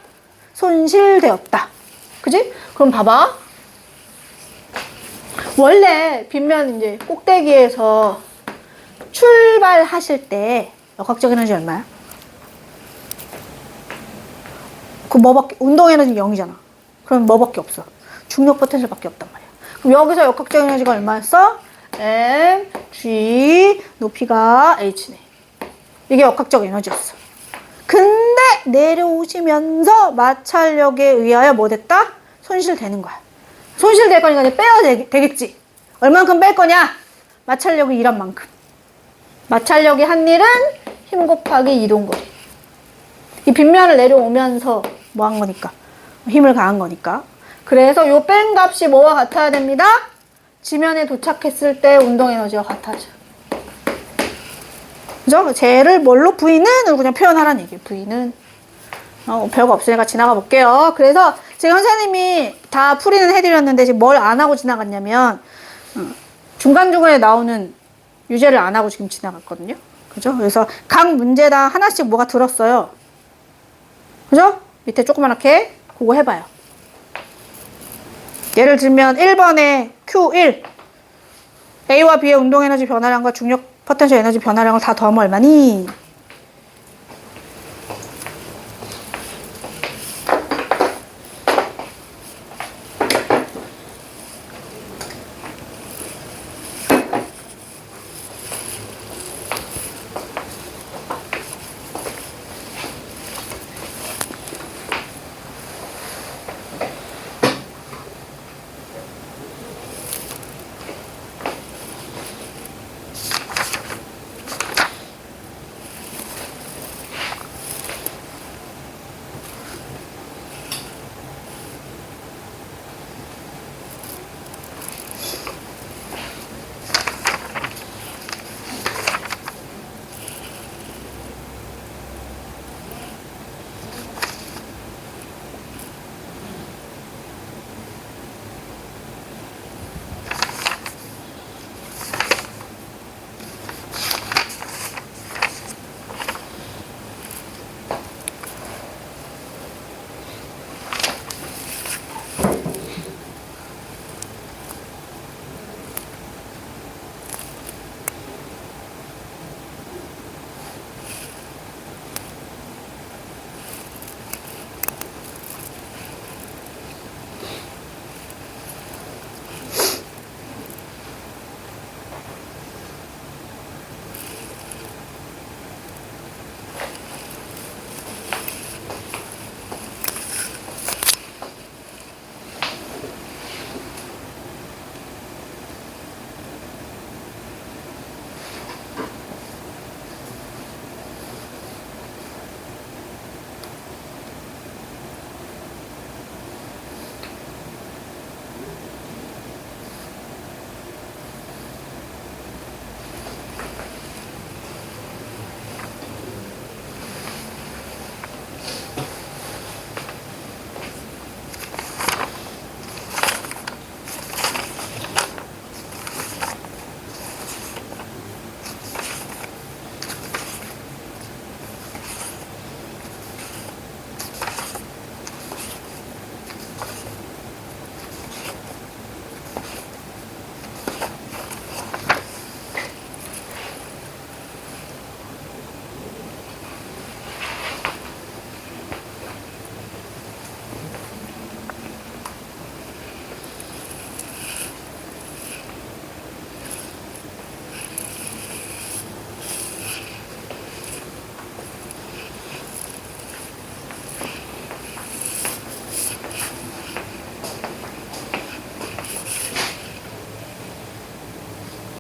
손실되었다. 그지? 그럼 봐봐. 원래 빗면 이제 꼭대기에서 출발하실 때 역학적 에너지 얼마야? 그 뭐밖에 운동 에너지 0이잖아. 그럼 뭐밖에 없어? 중력 포텐셜밖에 없단 말이야. 그럼 여기서 역학적 에너지가 얼마였어? M, G, 높이가 H네. 이게 역학적 에너지였어. 근데 내려오시면서 마찰력에 의하여 뭐 됐다? 손실되는 거야. 손실될 거니까 이제 빼야 되겠지. 얼만큼 뺄 거냐? 마찰력이 일한 만큼. 마찰력이 한 일은 힘 곱하기 이동거리. 이 빗면을 내려오면서 뭐 한 거니까? 힘을 가한 거니까. 그래서 요 뺀 값이 뭐와 같아야 됩니다? 지면에 도착했을 때 운동 에너지와 같아져. 그죠? 쟤를 뭘로? V는으로 그냥 표현하라는 얘기예요. V는. 별거 없으니까 지나가 볼게요. 그래서 지금 선생님이 다 풀이는 해드렸는데 지금 뭘 안 하고 지나갔냐면 중간중간에 나오는 유제를 안 하고 지금 지나갔거든요. 그죠? 그래서 각 문제당 하나씩 뭐가 들었어요. 그죠? 밑에 조그맣게 그거 해봐요. 예를 들면 1번에 Q1 A와 B의 운동 에너지 변화량과 중력 포텐셜 에너지 변화량을 다 더하면 얼마니?